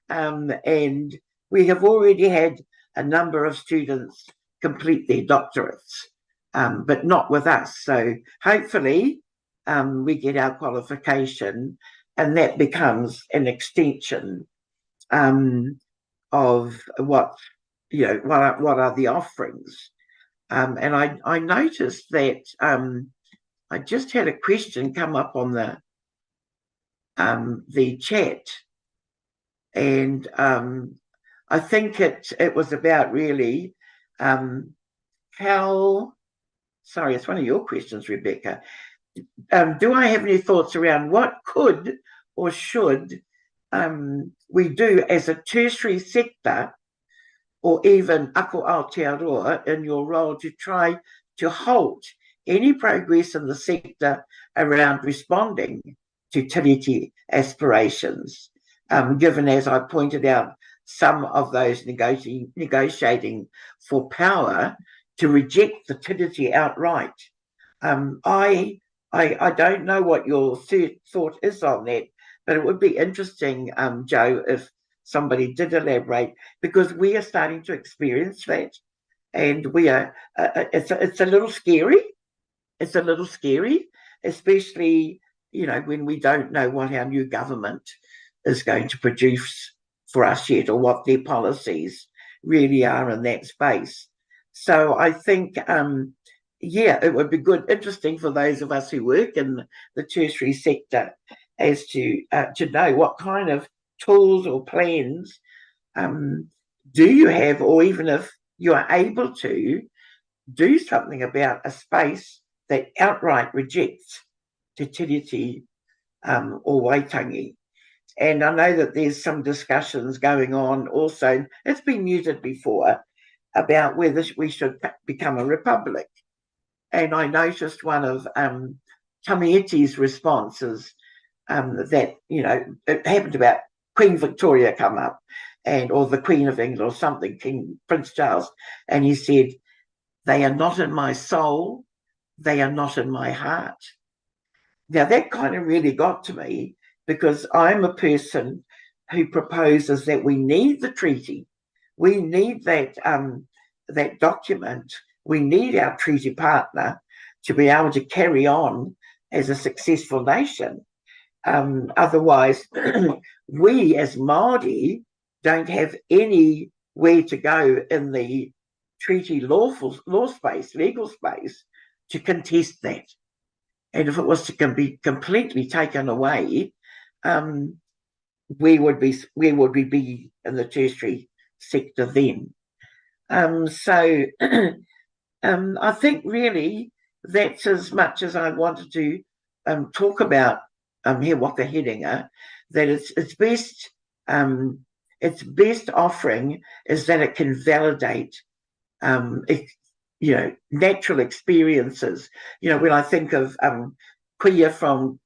and we have already had a number of students complete their doctorates, but not with us. So hopefully we get our qualification, and that becomes an extension of what are the offerings. And I noticed that I just had a question come up on the chat, and I think it was about really how. Sorry, it's one of your questions, Rebecca. Do I have any thoughts around what could or should we do as a tertiary sector, or even Ako Aotearoa, in your role to try to halt any progress in the sector around responding to tiriti aspirations, given, as I pointed out, some of those negotiating for power to reject the tiriti outright. I don't know what your thought is on that, but it would be interesting, Joe, if somebody did elaborate, because we are starting to experience that, and we are. It's a little scary. It's a little scary, especially when we don't know what our new government is going to produce for us yet, or what their policies really are in that space. So I think, it would be interesting for those of us who work in the tertiary sector as to know what kind of tools or plans do you have, or even if you are able to do something about a space that outright rejects Te Tiriti or Waitangi. And I know that there's some discussions going on also, it's been muted before, about whether we should become a republic. And I noticed one of Tamieti's responses that, it happened about Queen Victoria come up, or the Queen of England or something, Prince Charles, and he said, they are not in my soul, they are not in my heart. Now that kind of really got to me, because I'm a person who proposes that we need the treaty. We need that document. We need our treaty partner to be able to carry on as a successful nation. Otherwise, we as Māori don't have anywhere to go in the treaty law space, legal space, to contest that. And if it was to be completely taken away, where would we be in the tertiary sector then? So I think really that's as much as I wanted to talk about here Waka Hiringa, that its best offering is that it can validate natural experiences. When I think of kuia from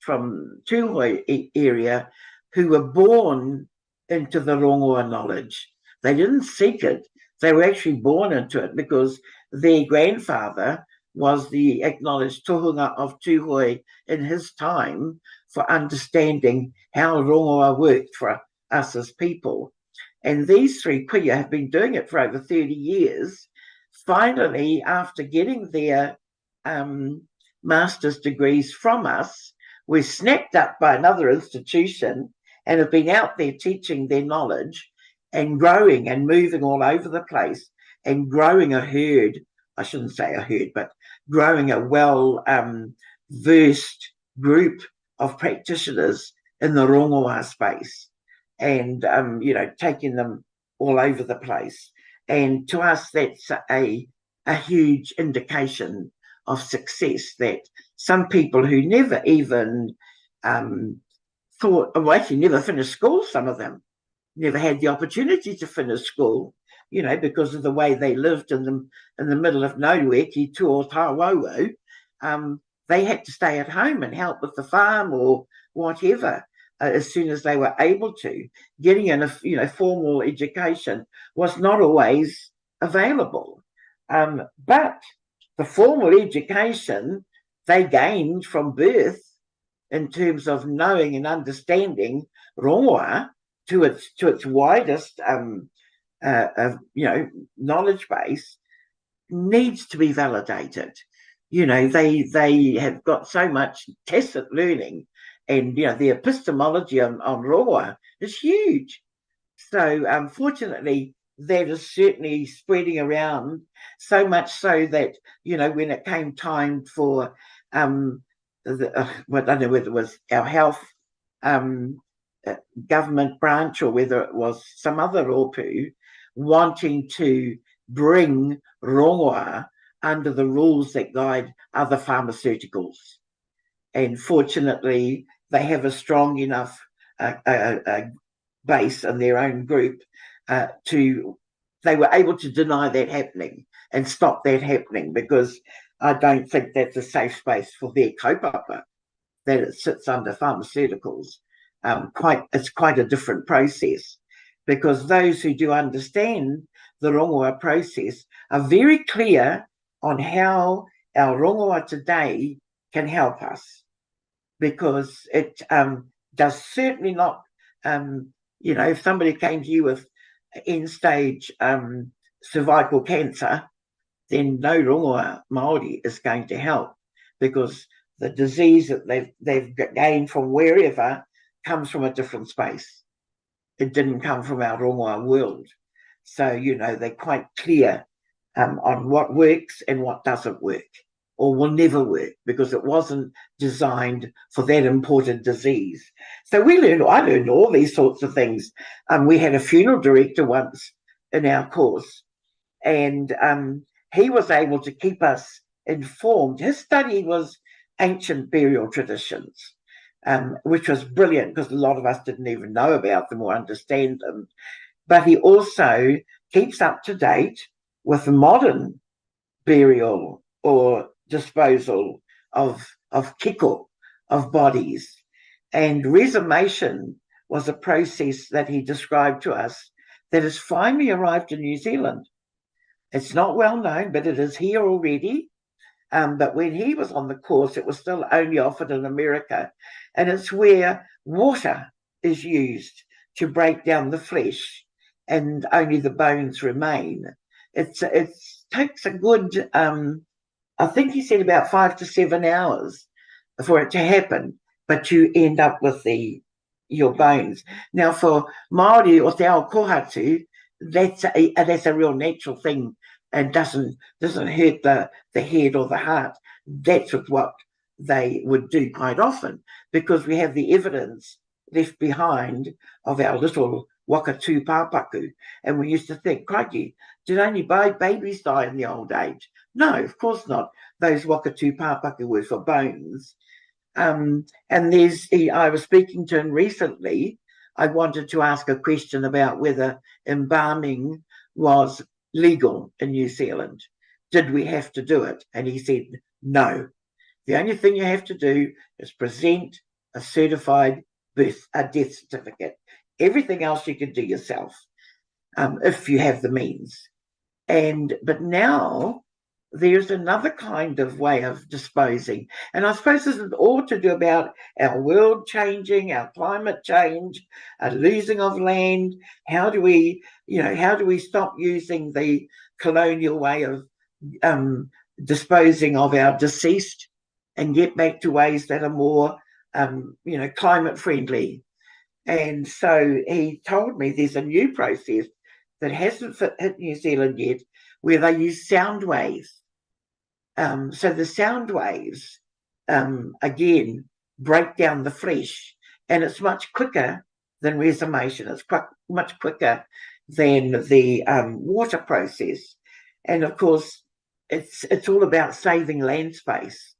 Tūhoe area who were born into the rongoa knowledge. They didn't seek it. They were actually born into it because their grandfather was the acknowledged tohunga of Tūhoe in his time for understanding how rongoa worked for us as people. And these 3 kuia have been doing it for over 30 years. Finally, after getting their master's degrees from us, we're snapped up by another institution and have been out there teaching their knowledge and growing and moving all over the place and growing a herd. I shouldn't say a herd, but growing a well-versed group of practitioners in the rongoā space, and taking them all over the place. And to us, that's a huge indication of success, that some people who never even thought, well, actually never finished school, some of them never had the opportunity to finish school, because of the way they lived in the middle of nowhere, ki Tuatoru, they had to stay at home and help with the farm or whatever. As soon as they were able to, getting a formal education was not always available. But the formal education they gained from birth, in terms of knowing and understanding rongoā to its widest knowledge base, needs to be validated. They have got so much tacit learning. And, the epistemology on rongoā is huge. So, unfortunately, that is certainly spreading around, so much so that, when it came time for, I don't know whether it was our health government branch or whether it was some other rōpū wanting to bring rongoā under the rules that guide other pharmaceuticals. And fortunately, they have a strong enough base in their own group they were able to deny that happening and stop that happening, because I don't think that's a safe space for their kaupapa, that it sits under pharmaceuticals. It's quite a different process, because those who do understand the rongoā process are very clear on how our rongoā today can help us, because it does certainly not, if somebody came to you with end-stage cervical cancer, then no rongoā Māori is going to help, because the disease that they've gained from wherever comes from a different space. It didn't come from our rongoā world. So, they're quite clear on what works and what doesn't work, or will never work, because it wasn't designed for that important disease. So I learned all these sorts of things. We had a funeral director once in our course, and he was able to keep us informed. His study was ancient burial traditions, which was brilliant, because a lot of us didn't even know about them or understand them. But he also keeps up to date with modern burial or disposal of kiko, of bodies. And resumation was a process that he described to us that has finally arrived in New Zealand. It's not well known, but it is here already. But when he was on the course, it was still only offered in America. And it's where water is used to break down the flesh and only the bones remain. It takes a good, I think he said about 5 to 7 hours for it to happen, but you end up with your bones. Now, for Māori or te ao kohatu, that's a real natural thing and doesn't hurt the head or the heart. That's what they would do quite often, because we have the evidence left behind of our little waka tū pāpaku. And we used to think, crikey, did only babies die in the old age? No, of course not. Those waka tū pāpaku were for bones. And I was speaking to him recently. I wanted to ask a question about whether embalming was legal in New Zealand. Did we have to do it? And he said, no. The only thing you have to do is present a certified death certificate. Everything else you can do yourself, if you have the means. But now there's another kind of way of disposing. And I suppose this is all to do about our world changing, our climate change, a losing of land. How do we stop using the colonial way of disposing of our deceased and get back to ways that are more, climate friendly? And so he told me there's a new process that hasn't hit New Zealand yet, where they use sound waves. So the sound waves, again, break down the flesh, and it's much quicker than resumation. It's much quicker than the water process. And of course, it's all about saving land space.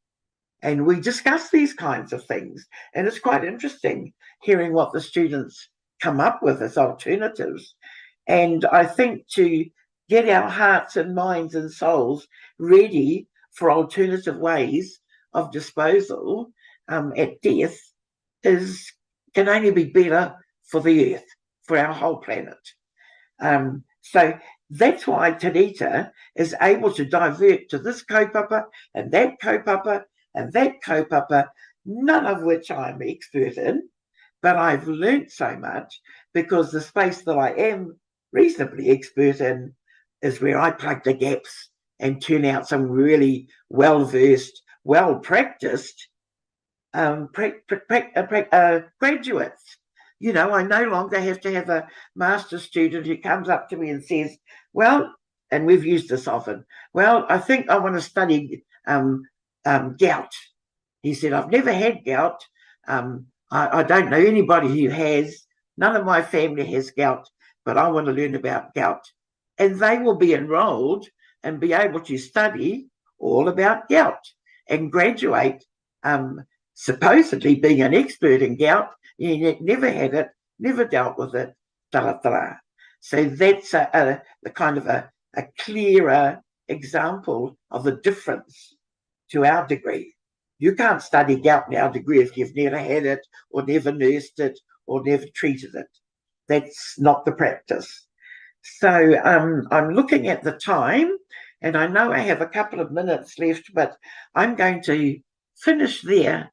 And we discuss these kinds of things. And it's quite interesting hearing what the students come up with as alternatives. And I think to get our hearts and minds and souls ready for alternative ways of disposal at death can only be better for the earth, for our whole planet. So that's why Te Rita is able to divert to this kaupapa and that kaupapa and that kaupapa, none of which I'm expert in, but I've learnt so much because the space that I am reasonably expert in is where I plug the gaps and turn out some really well-versed, well-practiced graduates. You know, I no longer have to have a master's student who comes up to me and says, well, and we've used this often, well, I think I want to study gout. He said, I've never had gout. I don't know anybody who has. None of my family has gout, but I want to learn about gout. And they will be enrolled and be able to study all about gout and graduate, supposedly being an expert in gout, yet never had it, never dealt with it, So that's a kind of a clearer example of the difference to our degree. You can't study gout in our degree if you've never had it or never nursed it or never treated it. That's not the practice. So I'm looking at the time, and I know I have a couple of minutes left, but I'm going to finish there,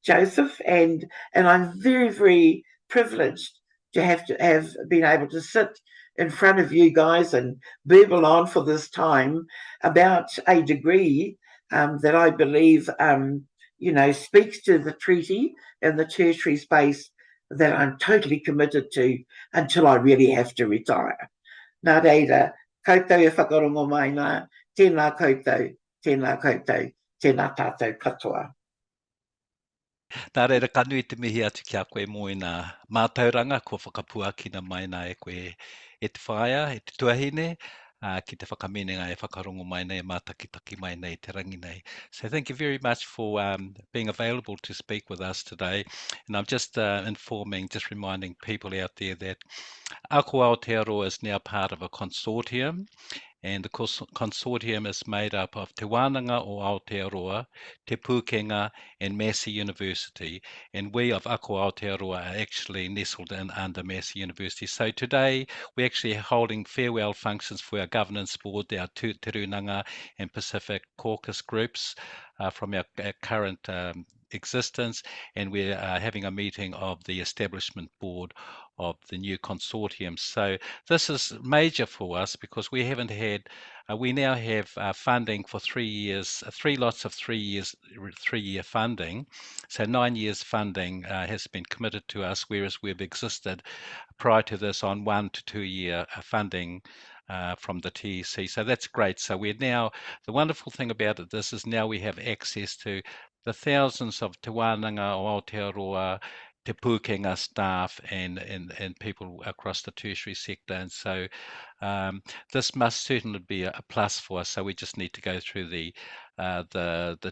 Joseph, and I'm very, very privileged to have been able to sit in front of you guys and burble on for this time about a degree that I believe, speaks to the treaty and the tertiary space that I'm totally committed to until I really have to retire. Nā reira, koutou e whakarongo mai nā, tēnā koutou, tēnā koutou, tēnā tātou katoa. Nā reira kanui te mihi atu ki a koe mo i nā Mātauranga, ko whakapuakina mai nā e koe e te whaia, e te tuahine, ki te whakaminenga e whakarongo mai nei, mātakitaki mai nei, te rangi nei. So thank you very much for being available to speak with us today. And I'm just reminding people out there that Ako Aotearoa is now part of a consortium. And the consortium is made up of Te Wānanga o Aotearoa, Te Pūkenga, and Massey University. And we of Ako Aotearoa are actually nestled in under Massey University. So today we're actually holding farewell functions for our governance board, our Tūrunanga and Pacific Caucus groups from our current existence, and we're having a meeting of the establishment board of the new consortium. So this is major for us because we haven't had, we now have funding for 3 years, 3 lots of 3 years, 3-year funding. So 9 years funding has been committed to us, whereas we've existed prior to this on 1 to 2 year funding from the TEC. So that's great. So we're now, the wonderful thing about this is now we have access to the thousands of Te Wānanga o Aotearoa, Te Pūkenga staff and people across the tertiary sector. And so this must certainly be a plus for us. So we just need to go through the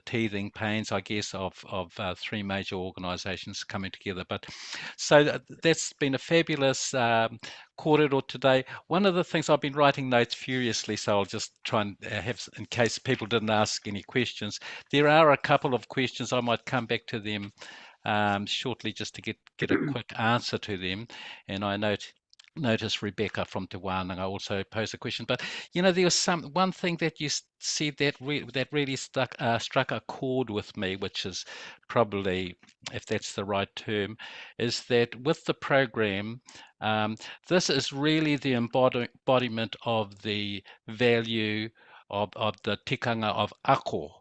teething pains, I guess, of 3 major organisations coming together. But so that's been a fabulous kōrero today. One of the things, I've been writing notes furiously, so I'll just try and have, in case people didn't ask any questions. There are a couple of questions. I might come back to them shortly just to get a quick answer to them. And I note notice Rebecca from Te Wānanga also posed a question. But there was one thing that you said that really struck a chord with me, which is probably, if that's the right term, is that with the program, this is really the embodiment of the value of the tikanga of ako.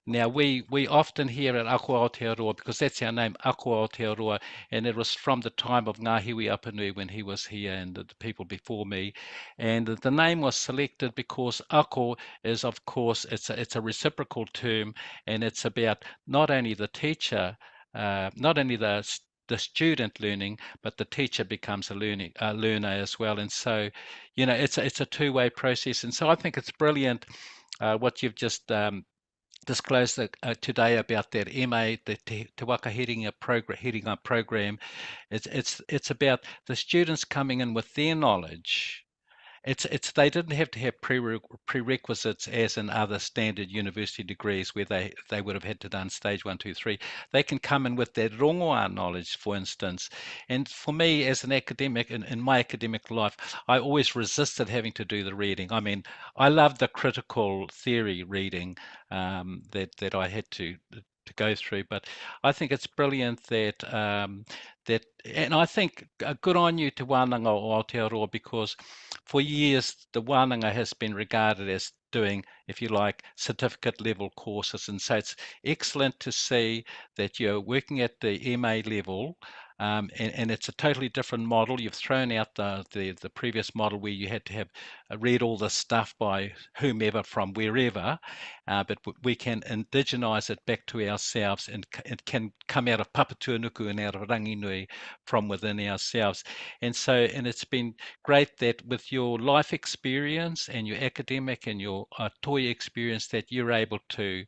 Now, we often hear at Ako Aotearoa, because that's our name, Ako Aotearoa, and it was from the time of Ngāhiwi Apanui when he was here and the people before me. And the name was selected because Ako is, of course, it's a reciprocal term, and it's about not only the teacher, not only the student learning, but the teacher becomes a learner as well. And so, it's a two-way process. And so I think it's brilliant what you've just disclosed today about that MA, the Te Waka Hiringa program. It's about the students coming in with their knowledge. They didn't have to have prerequisites as in other standard university degrees where they would have had to done stage 1, 2, 3. They can come in with their rongoā knowledge, for instance. And for me, as an academic, in my academic life, I always resisted having to do the reading. I mean, I love the critical theory reading that I had to go through, but I think it's brilliant that and I think good on you to Wānanga o Aotearoa, because for years the Wānanga has been regarded as doing, if you like, certificate level courses, and so it's excellent to see that you're working at the MA level. And it's a totally different model. You've thrown out the previous model where you had to have read all the stuff by whomever from wherever, but we can indigenize it back to ourselves, and it can come out of Papatuanuku and out of Ranginui from within ourselves. And it's been great that with your life experience and your academic and your Tuia experience, that you're able to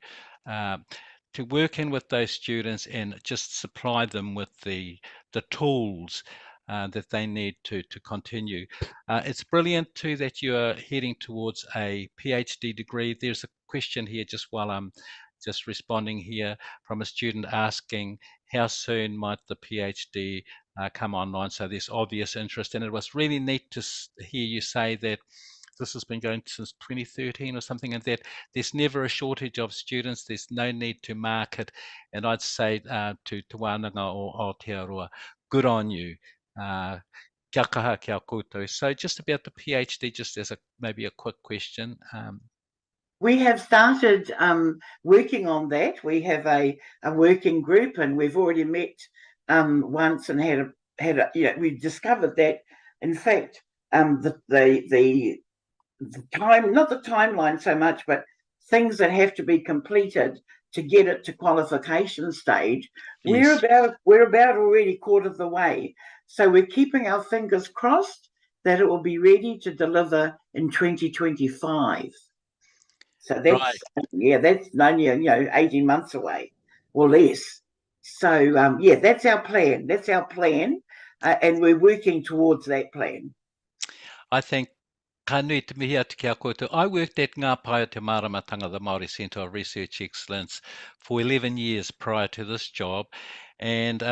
work in with those students and just supply them with the tools that they need to continue. It's brilliant too that you are heading towards a PhD degree. There's a question here just while I'm just responding here from a student asking how soon might the PhD come online. So there's obvious interest, and it was really neat to hear you say that this has been going since 2013 or something, and that there's never a shortage of students. There's no need to market. And I'd say to Wānanga o Aotearoa, good on you. Kia kaha kia koutou. So just about the PhD, just as maybe a quick question. We have started working on that. We have a working group, and we've already met once and we've discovered that, in fact, the time, not the timeline so much, but things that have to be completed to get it to qualification stage. Yes. We're about already quarter of the way. So we're keeping our fingers crossed that it will be ready to deliver in 2025. So that's right. That's only 18 months away or less. So that's our plan. That's our plan, and we're working towards that plan. I think ka nui te mihi atu ki a koutou. I worked at Ngā Pae o Te Māramatanga, the Māori Centre of Research Excellence, for 11 years prior to this job. And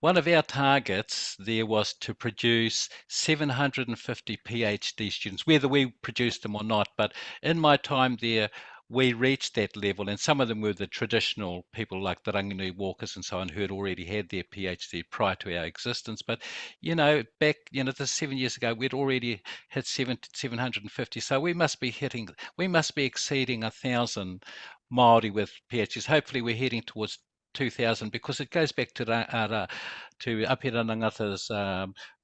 one of our targets there was to produce 750 PhD students, whether we produced them or not. But in my time there, we reached that level, and some of them were the traditional people like the Ranginui Walkers and so on, who had already had their PhD prior to our existence. But back this 7 years ago, we'd already hit 750. So we must be exceeding 1,000 Māori with PhDs. Hopefully, we're heading towards 2,000, because it goes back to Apira Ngata's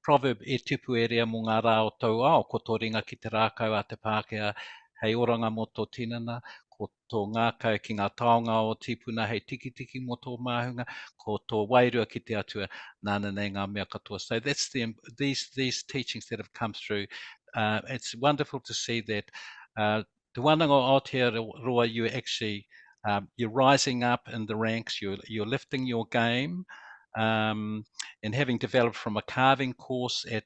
proverb, e tupu e rea mo ngā rā o tau ao, ko tō ringa ki te rākau a te Pākehā, hei oranga mo tō tinana, ko tō ngākau ki ngā taonga o tipuna, hei tiki mo tō māhunga, ko tō wairua ki te atua, nāna nei ngā mea katoa. So that's these teachings that have come through. It's wonderful to see that Te Wānanga o Aotearoa, you actually you're rising up in the ranks, you're lifting your game, and having developed from a carving course at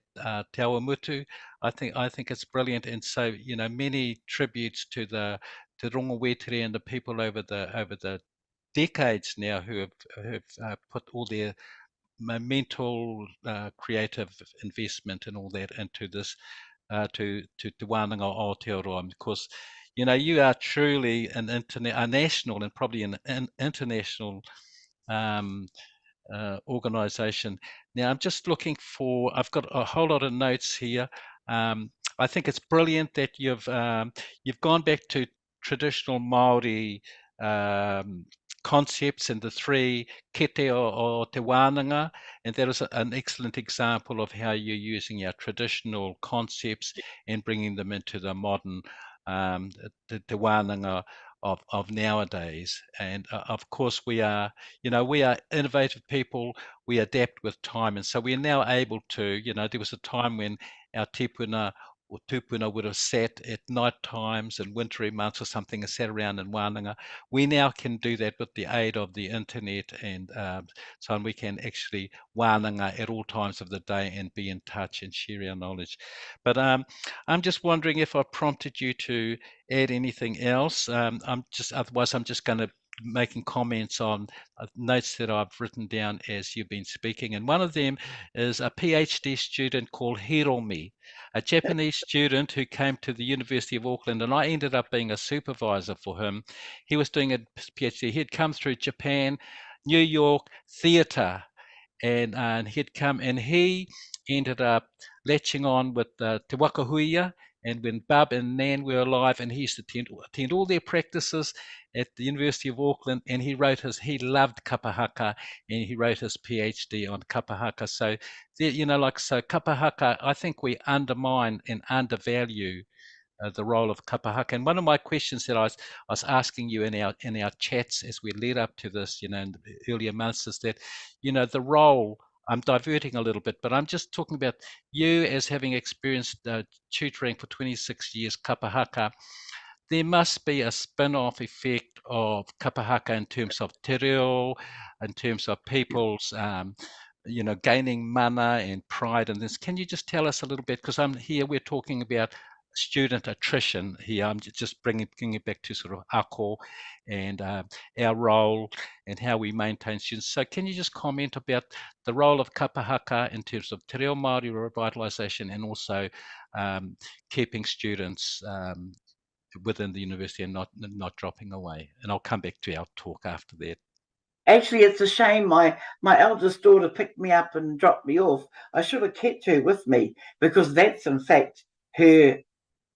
Te Awamutu, I think it's brilliant. And so many tributes to the rongo wetere and the people over the decades now who have put all their mental, creative investment and all that into this, to wānanga Aotearoa, because you are truly a national and probably an international organisation. Now I'm just looking for, I've got a whole lot of notes here. I think it's brilliant that you've gone back to traditional Māori concepts and the three kete o te wānanga, and that is an excellent example of how you're using our traditional concepts and bringing them into the modern te wānanga of nowadays. And of course we are innovative people. We adapt with time, and so we are now able to, there was a time when our tipuna or tupuna would have sat at night times and wintry months or something and sat around in wānanga. We now can do that with the aid of the internet, and so on. We can actually wānanga at all times of the day and be in touch and share our knowledge. But I'm just wondering if I prompted you to add anything else. Otherwise I'm just going to making comments on notes that I've written down as you've been speaking. And one of them is a PhD student called Hiromi, a Japanese student who came to the University of Auckland, and I ended up being a supervisor for him. He was doing a PhD. He'd come through Japan, New York, theatre, and he'd come, and he ended up latching on with Te Waka Huia. And when Bub and Nan were alive, and he used to attend all their practices at the University of Auckland, and he loved kapahaka, and he wrote his PhD on kapahaka. So, kapahaka, I think we undermine and undervalue the role of kapahaka. And one of my questions that I was asking you in our chats as we led up to this, in the earlier months, is that, the role, I'm diverting a little bit, but I'm just talking about you as having experienced tutoring for 26 years, kapahaka. There must be a spin-off effect of kapahaka in terms of te reo, in terms of people's, gaining mana and pride in this. Can you just tell us a little bit? Because we're talking about student attrition here. I'm just bringing it back to sort of Ako and our role and how we maintain students. So can you just comment about the role of kapahaka in terms of te reo Māori revitalisation, and also keeping students within the university and not dropping away? And I'll come back to our talk after that. Actually, it's a shame my eldest daughter picked me up and dropped me off. I should have kept her with me, because that's in fact her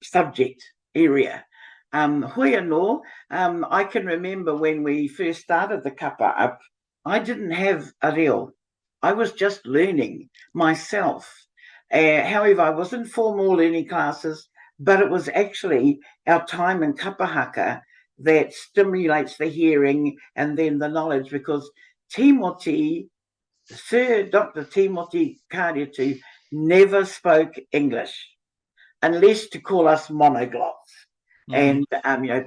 subject area. Hoi anō, I can remember when we first started the kapa up, I didn't have a reo. I was just learning myself. However, I was in formal learning classes, but it was actually our time in kapahaka that stimulates the hearing and then the knowledge, because Timoti, Sir Dr. Timoti Kāretu, never spoke English unless to call us monoglots. And,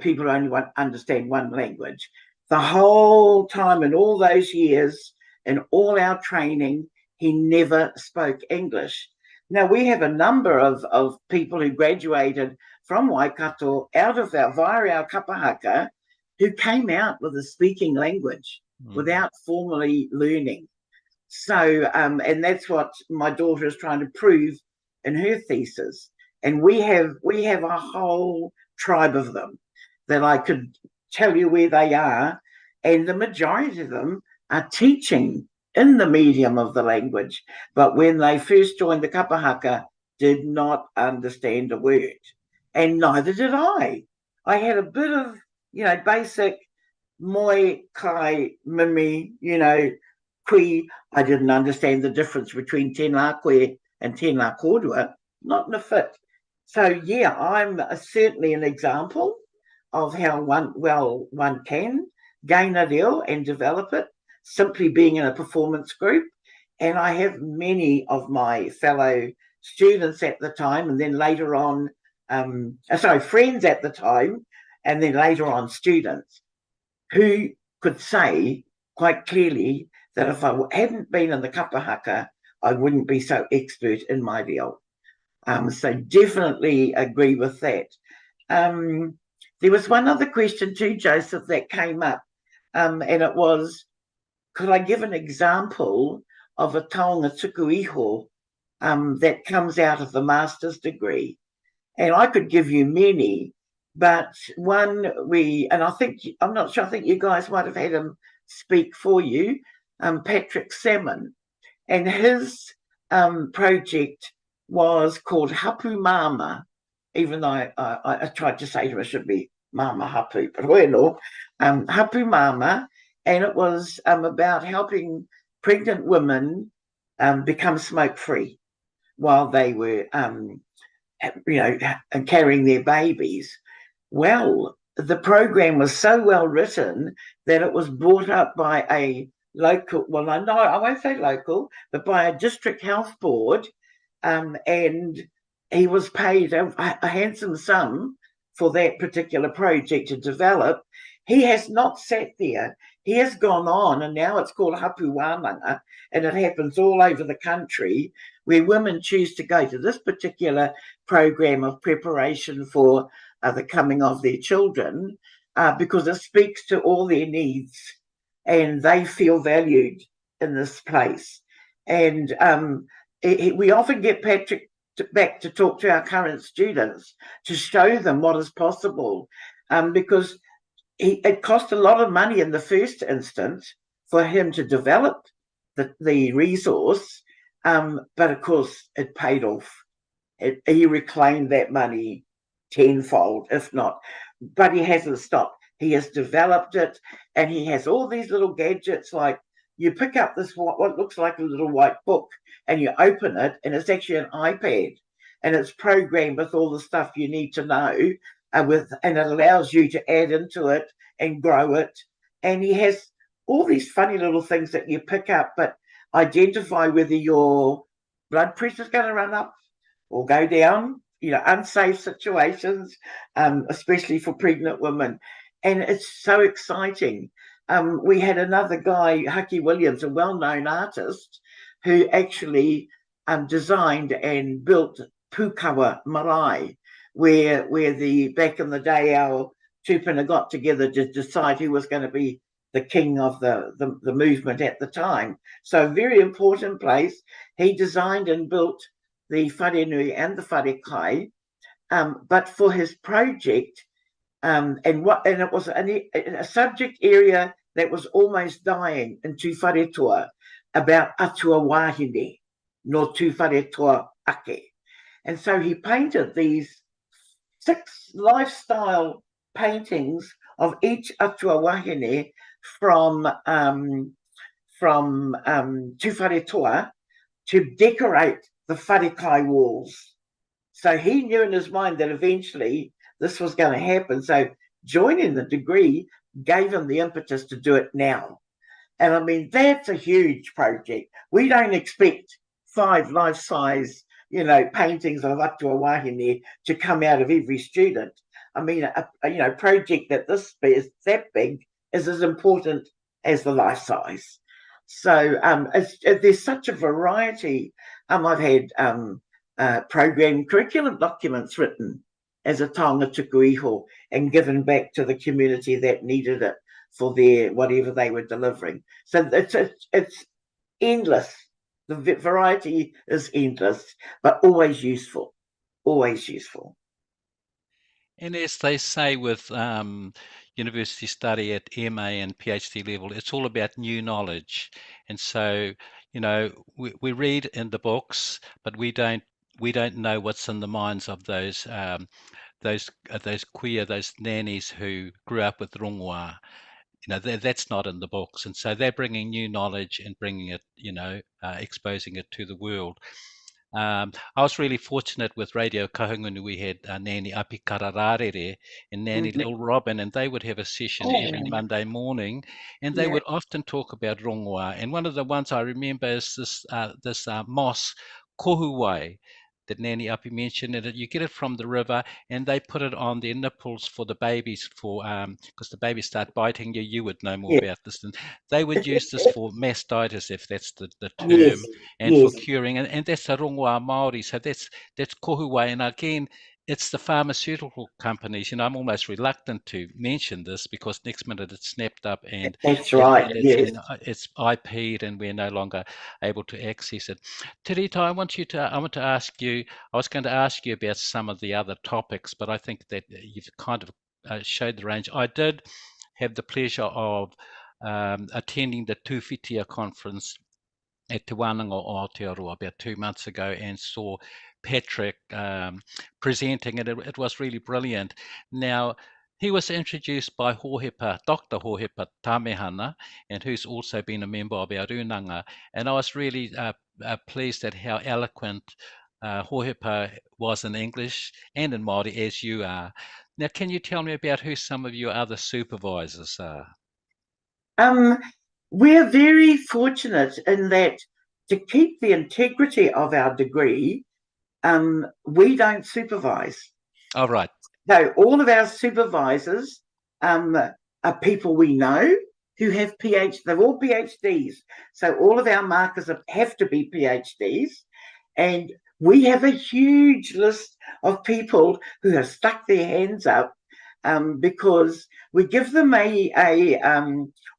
people only understand one language. The whole time, in all those years, in all our training, he never spoke English. Now, we have a number of people who graduated from Waikato via our kapahaka, who came out with a speaking language without formally learning. So, and that's what my daughter is trying to prove in her thesis. And we have a whole tribe of them that I could tell you where they are, and the majority of them are teaching in the medium of the language, but when they first joined the kapahaka, did not understand a word, and neither did I. I had a bit of, basic moi, kai, mimi, kui. I didn't understand the difference between tēnā koe and tēnā kōrua, not in a fit. So, yeah, I'm certainly an example of how one can gain a reo and develop it, simply being in a performance group. And I have many of my fellow students at the time, and then later on, friends at the time, and then later on students, who could say quite clearly that if I hadn't been in the kapahaka, I wouldn't be so expert in my reo. So definitely agree with that. There was one other question too, Joseph, that came up, and it was, could I give an example of a taonga tuku iho that comes out of the master's degree. And I could give you many, but one and I'm not sure, I think you guys might have had him speak for you, Patrick Salmon, and his project was called Hapu Mama, even though I tried to say to him it should be Mama Hapu, but well, Hapu Mama, and it was about helping pregnant women become smoke-free while they were, carrying their babies. Well, the program was so well written that it was brought up by a local, well, no, I won't say local, but by a district health board, and he was paid a handsome sum for that particular project to develop. He has not sat there. He has gone on, and now it's called Hapu Wānanga, and it happens all over the country, where women choose to go to this particular program of preparation for the coming of their children, because it speaks to all their needs, and they feel valued in this place. And we often get Patrick back to talk to our current students to show them what is possible, because it cost a lot of money in the first instance for him to develop the resource, but of course it paid off. He reclaimed that money tenfold, if not, but he hasn't stopped. He has developed it, and he has all these little gadgets, like you pick up this what looks like a little white book and you open it, and it's actually an iPad, and it's programmed with all the stuff you need to know, and it allows you to add into it and grow it. And he has all these funny little things that you pick up, but identify whether your blood pressure is going to run up or go down, unsafe situations, especially for pregnant women. And it's so exciting. We had another guy, Haki Williams, a well-known artist, who actually designed and built Pukawa Marae, where back in the day our tūpuna got together to decide who was going to be the king of the movement at the time. So a very important place. He designed and built the wharenui and the wharekai, but for his project, and it was a subject area that was almost dying in Tū Wharetoa, about atua wahine, no Tū Wharetoa ake. And so he painted these 6 lifestyle paintings of each atua wahine from Tū Wharetoa to decorate the wharekai walls. So he knew in his mind that eventually this was going to happen. So joining the degree gave him the impetus to do it now. And I mean, that's a huge project. We don't expect 5 life-size, paintings of atua wahine to come out of every student. I mean, a project that that big is as important as the life size. So there's such a variety. I've had program curriculum documents written as a taonga tuku iho and given back to the community that needed it for their whatever they were delivering. So it's endless. The variety is endless, but always useful. Always useful. And as they say with university study at MA and PhD level, it's all about new knowledge. And so, we read in the books, but we don't know what's in the minds of those queer, those nannies who grew up with runga. That's not in the books, and so they're bringing new knowledge and bringing it, exposing it to the world. I was really fortunate with Radio Kahungunu. We had Nanny Api Karararere and Nanny Little Robin, and they would have a session every Monday morning, and they would often talk about rongoā. And one of the ones I remember is this moss kohuwai that Nanny Api mentioned, and you get it from the river, and they put it on their nipples for the babies, because the babies start biting you. You would know more about this. And they would use this for mastitis, if that's the term, and for curing. And that's a rongoā Māori. So that's kohuwai. And again, it's the pharmaceutical companies. I'm almost reluctant to mention this because next minute it's snapped up and That's right, and yes. it's IP'd and we're no longer able to access it. Te Rita, I want to ask you. I was going to ask you about some of the other topics, but I think that you've kind of showed the range. I did have the pleasure of attending the tuituiā conference at Te Ako Aotearoa about 2 months ago and saw Patrick presenting, and it was really brilliant. Now, he was introduced by Dr. Hohepa Tamehana, and who's also been a member of our runga, and I was really pleased at how eloquent Hohepa was in English and in Māori, as you are. Now, can you tell me about who some of your other supervisors are? We're very fortunate in that to keep the integrity of our degree, we don't supervise. All right. So all of our supervisors are people we know who have PhDs. They're all PhDs. So all of our markers have to be PhDs. And we have a huge list of people who have stuck their hands up because we give them a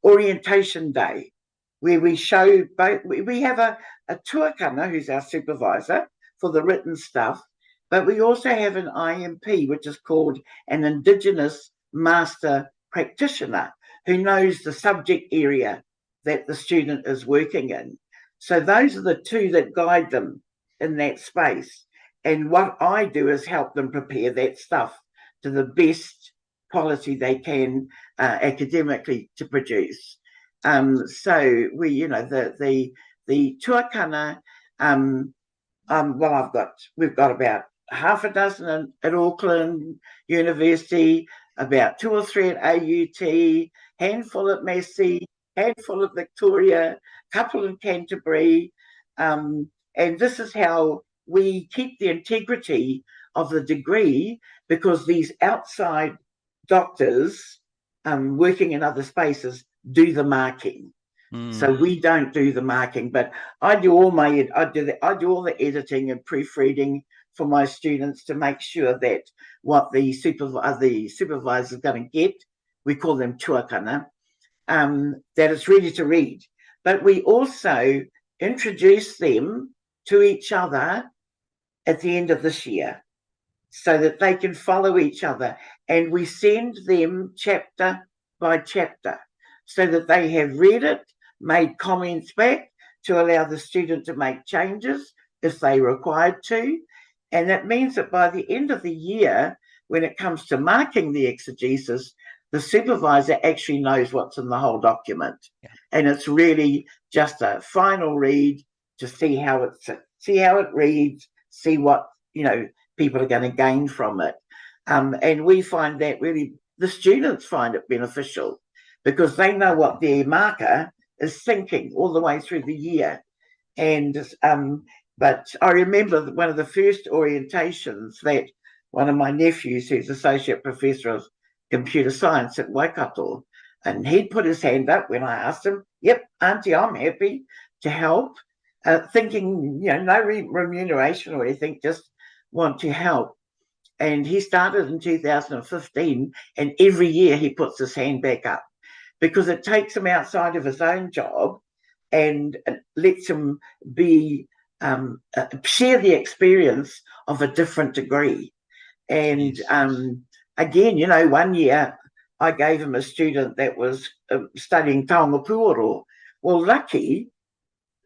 orientation day where we show both. We have a tuakana who's our supervisor for the written stuff, but we also have an IMP, which is called an Indigenous Master Practitioner, who knows the subject area that the student is working in. So those are the two that guide them in that space. And what I do is help them prepare that stuff to the best quality they can academically to produce. So we, the tuakana, we've got about half a dozen at Auckland University, about 2 or 3 at AUT, handful at Massey, handful at Victoria, couple in Canterbury, and this is how we keep the integrity of the degree, because these outside doctors working in other spaces do the marking. So we don't do the marking, but I do all the editing and proofreading for my students to make sure that what the supervisor is going to get, we call them tuakana, that it's ready to read. But we also introduce them to each other at the end of this year so that they can follow each other, and we send them chapter by chapter so that they have read it, made comments back to allow the student to make changes if they required to. And that means that by the end of the year, when it comes to marking the exegesis, the supervisor actually knows what's in the whole document. Yeah. And it's really just a final read to see how it reads, see what, people are going to gain from it. And we find that really the students find it beneficial because they know what their marker is thinking all the way through the year. And but I remember one of the first orientations that one of my nephews, who's associate professor of computer science at Waikato, and he'd put his hand up when I asked him, "Yep, Auntie, I'm happy to help," thinking, no remuneration or anything, just want to help. And he started in 2015, and every year he puts his hand back up because it takes him outside of his own job and lets him be share the experience of a different degree. And again, one year I gave him a student that was studying taonga puoro. Well, lucky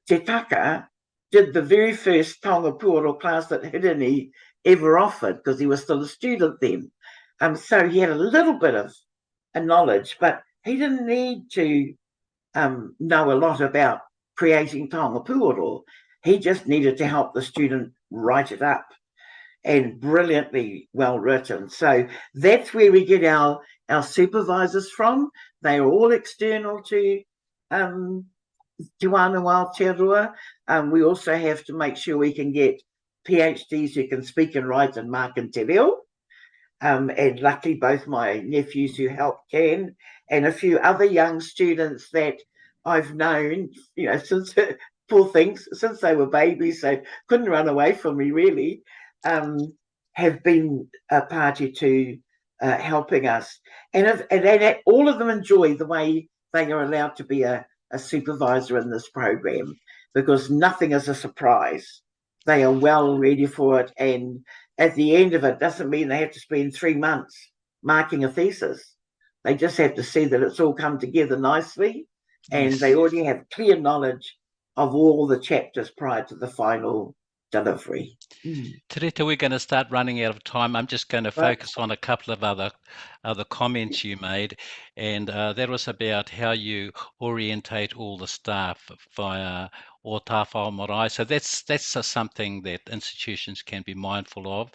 Te Taka did the very first taonga puoro class that Hiringa ever offered because he was still a student then. So he had a little bit of a knowledge, but he didn't need to know a lot about creating taonga puoro. He just needed to help the student write it up, and brilliantly well written. So that's where we get our supervisors from. They are all external to Ako Aotearoa. We also have to make sure we can get PhDs who can speak and write and mark and te reo. And luckily both my nephews who help can, and a few other young students that I've known, since poor things, since they were babies, so couldn't run away from me really, have been a party to helping us. And all of them enjoy the way they are allowed to be a supervisor in this program, because nothing is a surprise. They are well ready for it. And at the end of it, doesn't mean they have to spend 3 months marking a thesis. They just have to see that it's all come together nicely, and Yes. they already have clear knowledge of all the chapters prior to the final delivery. Te Rita, we're going to start running out of time. I'm just going to Right. focus on a couple of other comments you made, and that was about how you orientate all the staff via o tāwhao marae. So that's something that institutions can be mindful of,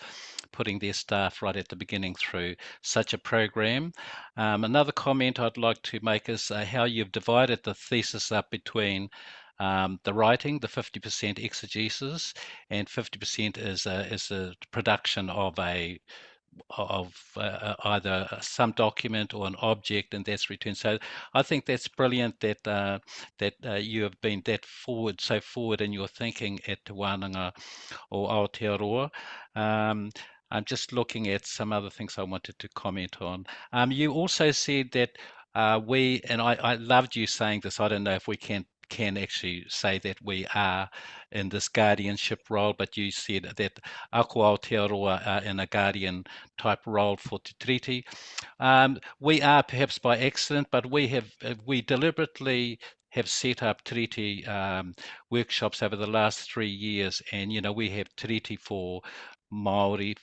putting their staff right at the beginning through such a program. Another comment I'd like to make is how you've divided the thesis up between the writing, the 50% exegesis, and 50% is a production of either some document or an object, and that's returned. So I think that's brilliant that you have been so forward in your thinking at Te Wānanga o Aotearoa. I'm just looking at some other things I wanted to comment on. You also said that I loved you saying this. I don't know if we can actually say that we are in this guardianship role, but you said that Ako Aotearoa are in a guardian type role for Te Tiriti. We are perhaps by accident, but we deliberately have set up Tiriti workshops over the last 3 years, and we have Tiriti for Māori,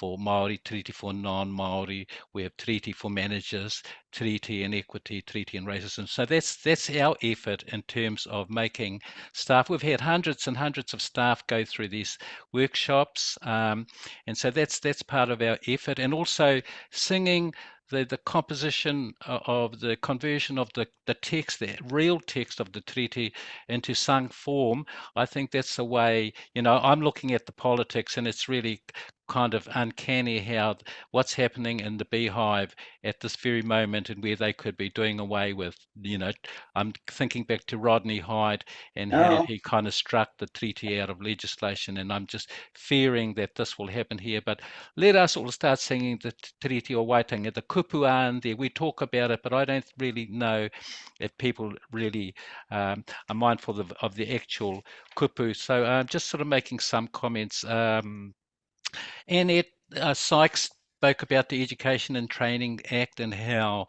Tiriti for non-Māori, we have Tiriti for managers, Tiriti and equity, Tiriti and racism. So that's our effort in terms of making staff. We've had hundreds and hundreds of staff go through these workshops, and so that's part of our effort, and also singing the composition of the conversion of the text, the real text of the treaty into sung form. I think that's the way, I'm looking at the politics, and it's really kind of uncanny how what's happening in the beehive at this very moment, and where they could be doing away with, I'm thinking back to Rodney Hyde and how he kind of struck the treaty out of legislation, and I'm just fearing that this will happen here. But let us all start singing the treaty o Waitangi, the kupuā in there. We talk about it, but I don't really know if people really are mindful of the actual kupu. So I'm just sort of making some comments. And Sykes spoke about the Education and Training Act and how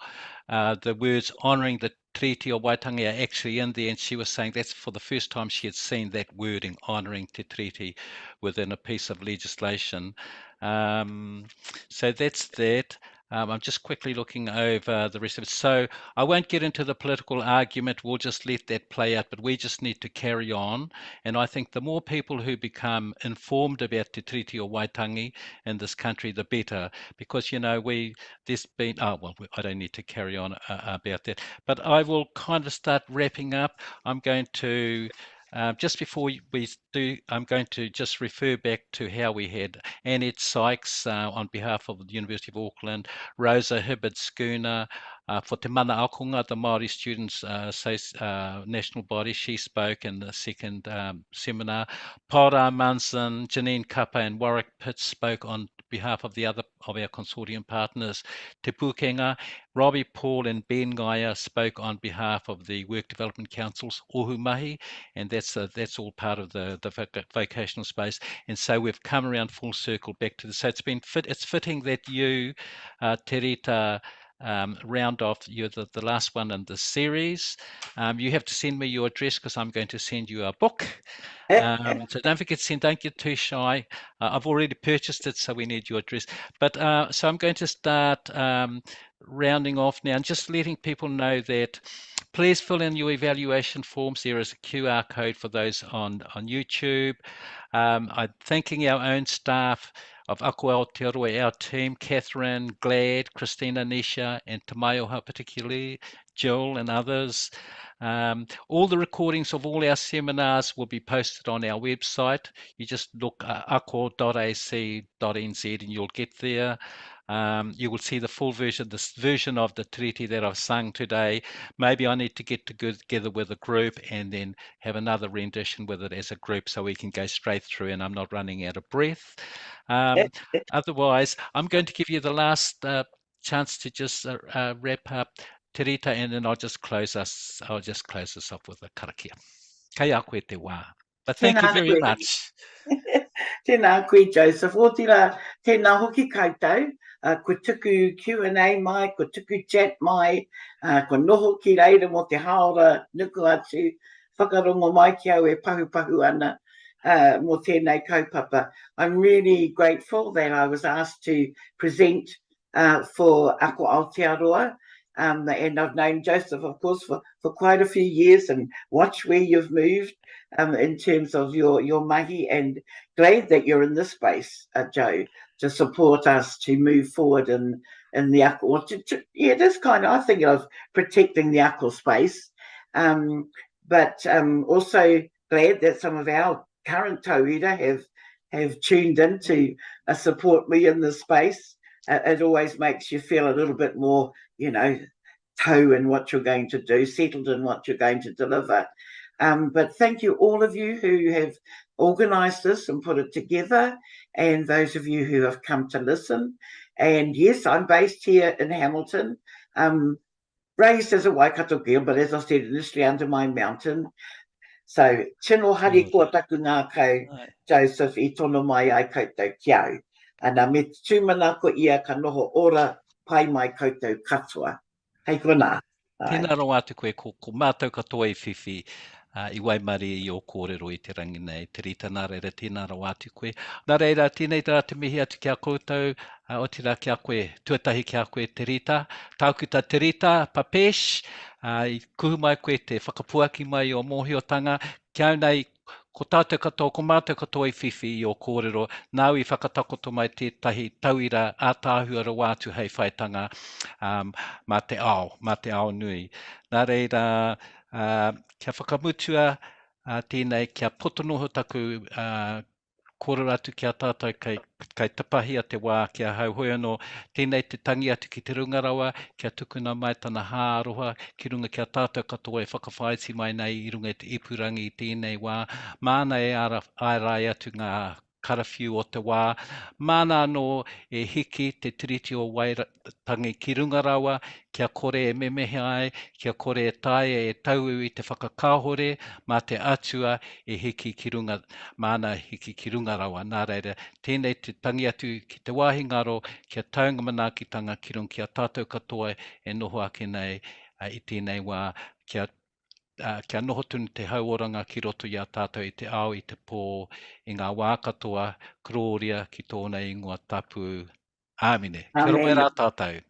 the words honouring the Treaty o Waitangi are actually in there, and she was saying that's for the first time she had seen that wording, honouring Te Treaty, within a piece of legislation. So that's that. I'm just quickly looking over the rest of it. So I won't get into the political argument. We'll just let that play out, but we just need to carry on. And I think the more people who become informed about Te Tiriti o Waitangi in this country, the better. Because, there's been, I don't need to carry on about that. But I will kind of start wrapping up. I'm going to just before we do, I'm going to just refer back to how we had Annette Sykes on behalf of the University of Auckland, Rosa Hibbard-Schooner for Te Mana Ākonga, the Māori Students National Body. She spoke in the second seminar. Porou Munson, Janine Kappa and Warwick Pitts spoke on behalf of the other of our consortium partners. Te Pukenga, Robbie Paul and Ben Gaia spoke on behalf of the Work Development Council's Ohumahi, and that's all part of the vocational space. And so we've come around full circle back to this. So it's fitting that you, Te Rita, round off. You're the last one in the series. You have to send me your address because I'm going to send you a book. So don't forget, don't get too shy. I've already purchased it, so we need your address. But so I'm going to start rounding off now and just letting people know that please fill in your evaluation forms. There is a QR code for those on YouTube. I'm thanking our own staff of Ako Aotearoa, our team, Catherine, Glad, Christina, Nisha, and Tamaioha particularly, Jill and others. All the recordings of all our seminars will be posted on our website. You just look ako.ac.nz and you'll get there. You will see the full version, this version of the treaty that I've sung today. Maybe I need to get together with a group and then have another rendition with it as a group so we can go straight through and I'm not running out of breath. Otherwise, I'm going to give you the last chance to just wrap up, Te Rita, and then I'll just close us off with a karakia. Kaiako e te wā. But thank you very much. Tēnā koe, Joseph. O tira, tēnā hoki koutou. Ko tuku Q&A mai, ko tuku chat mai, ko noho ki reira mo te haora nuku atu, whakarongo mai ki au e pahu ana mo tēnei kaupapa. I'm really grateful that I was asked to present for Ako Aotearoa. And I've known Joseph, of course, for quite a few years and watch where you've moved in terms of your mahi, and glad that you're in this space, Joe, to support us to move forward in the Ako. This kind of, I think of protecting the Ako space, but also glad that some of our current tauira have tuned in to support me in this space. It always makes you feel a little bit more, toe in what you're going to do, settled in what you're going to deliver. But thank you, all of you who have organised this and put it together, and those of you who have come to listen. And yes, I'm based here in Hamilton, raised as a Waikato girl, but as I said, initially under my mountain. So, tino hari kua taku ngā kau, Joseph, I tono mai ai koutou kiau. Ana me tūmana ko ia ka noho ora pai mai koutou katoa. Hei kona. Tēnā rau atu koe ko mātou katoa I whiwhi I waimari I o kōrero I te rangi nei. Te Rita, nā reira, tēnā rau atu koe. Nā reira, tēnei tā te mihi atu kia koutou, o tira kia koe, tuatahi kia koe Te Rita. Tākuta Te Rita Papesch, I kuhu mai koe te whakapuaki mai o mōhiotanga. Kia nei, ko tātou katoa, ko mātou katoa I whiwhi I o kōrero, nāu I whakatakoto mai tētahi tauira ātāhua rawātu hei whaitanga mā te ao nui. Nā reira, kia whakamutua tēnei, kia potonoho taku kōrero atu kia tātou kai tapahia te wā kia hauhoi anō, tēnei te tangi atu ki te rungarawa, kia tukuna mai tana hāroha, ki runga kia tātou katoa e whakawhaiti mai nei I runga te ipurangi I tēnei wā, māna e ārai atu ngā karawhiu o te wā, māna anō e hiki te tiriti o Waitangi ki rungarawa, kia kore e memehe ai, kia kore e tae e tau I te whakakāhore, mā te atua e hiki ki runga, māna hiki ki rungarawa. Nā reira, tēnei te tangi atu ki te wāhi ngaro, kia taunga manaakitanga ki runga kia tātou katoa e noho ake nei I tēnei wā, kia noho tunu te hauoranga ki roto I a tātou I te ao I te pō, I ngā wā katoa, kroria ki tōna ingoa tapu. Āmine. Kia ora mai rā tātou.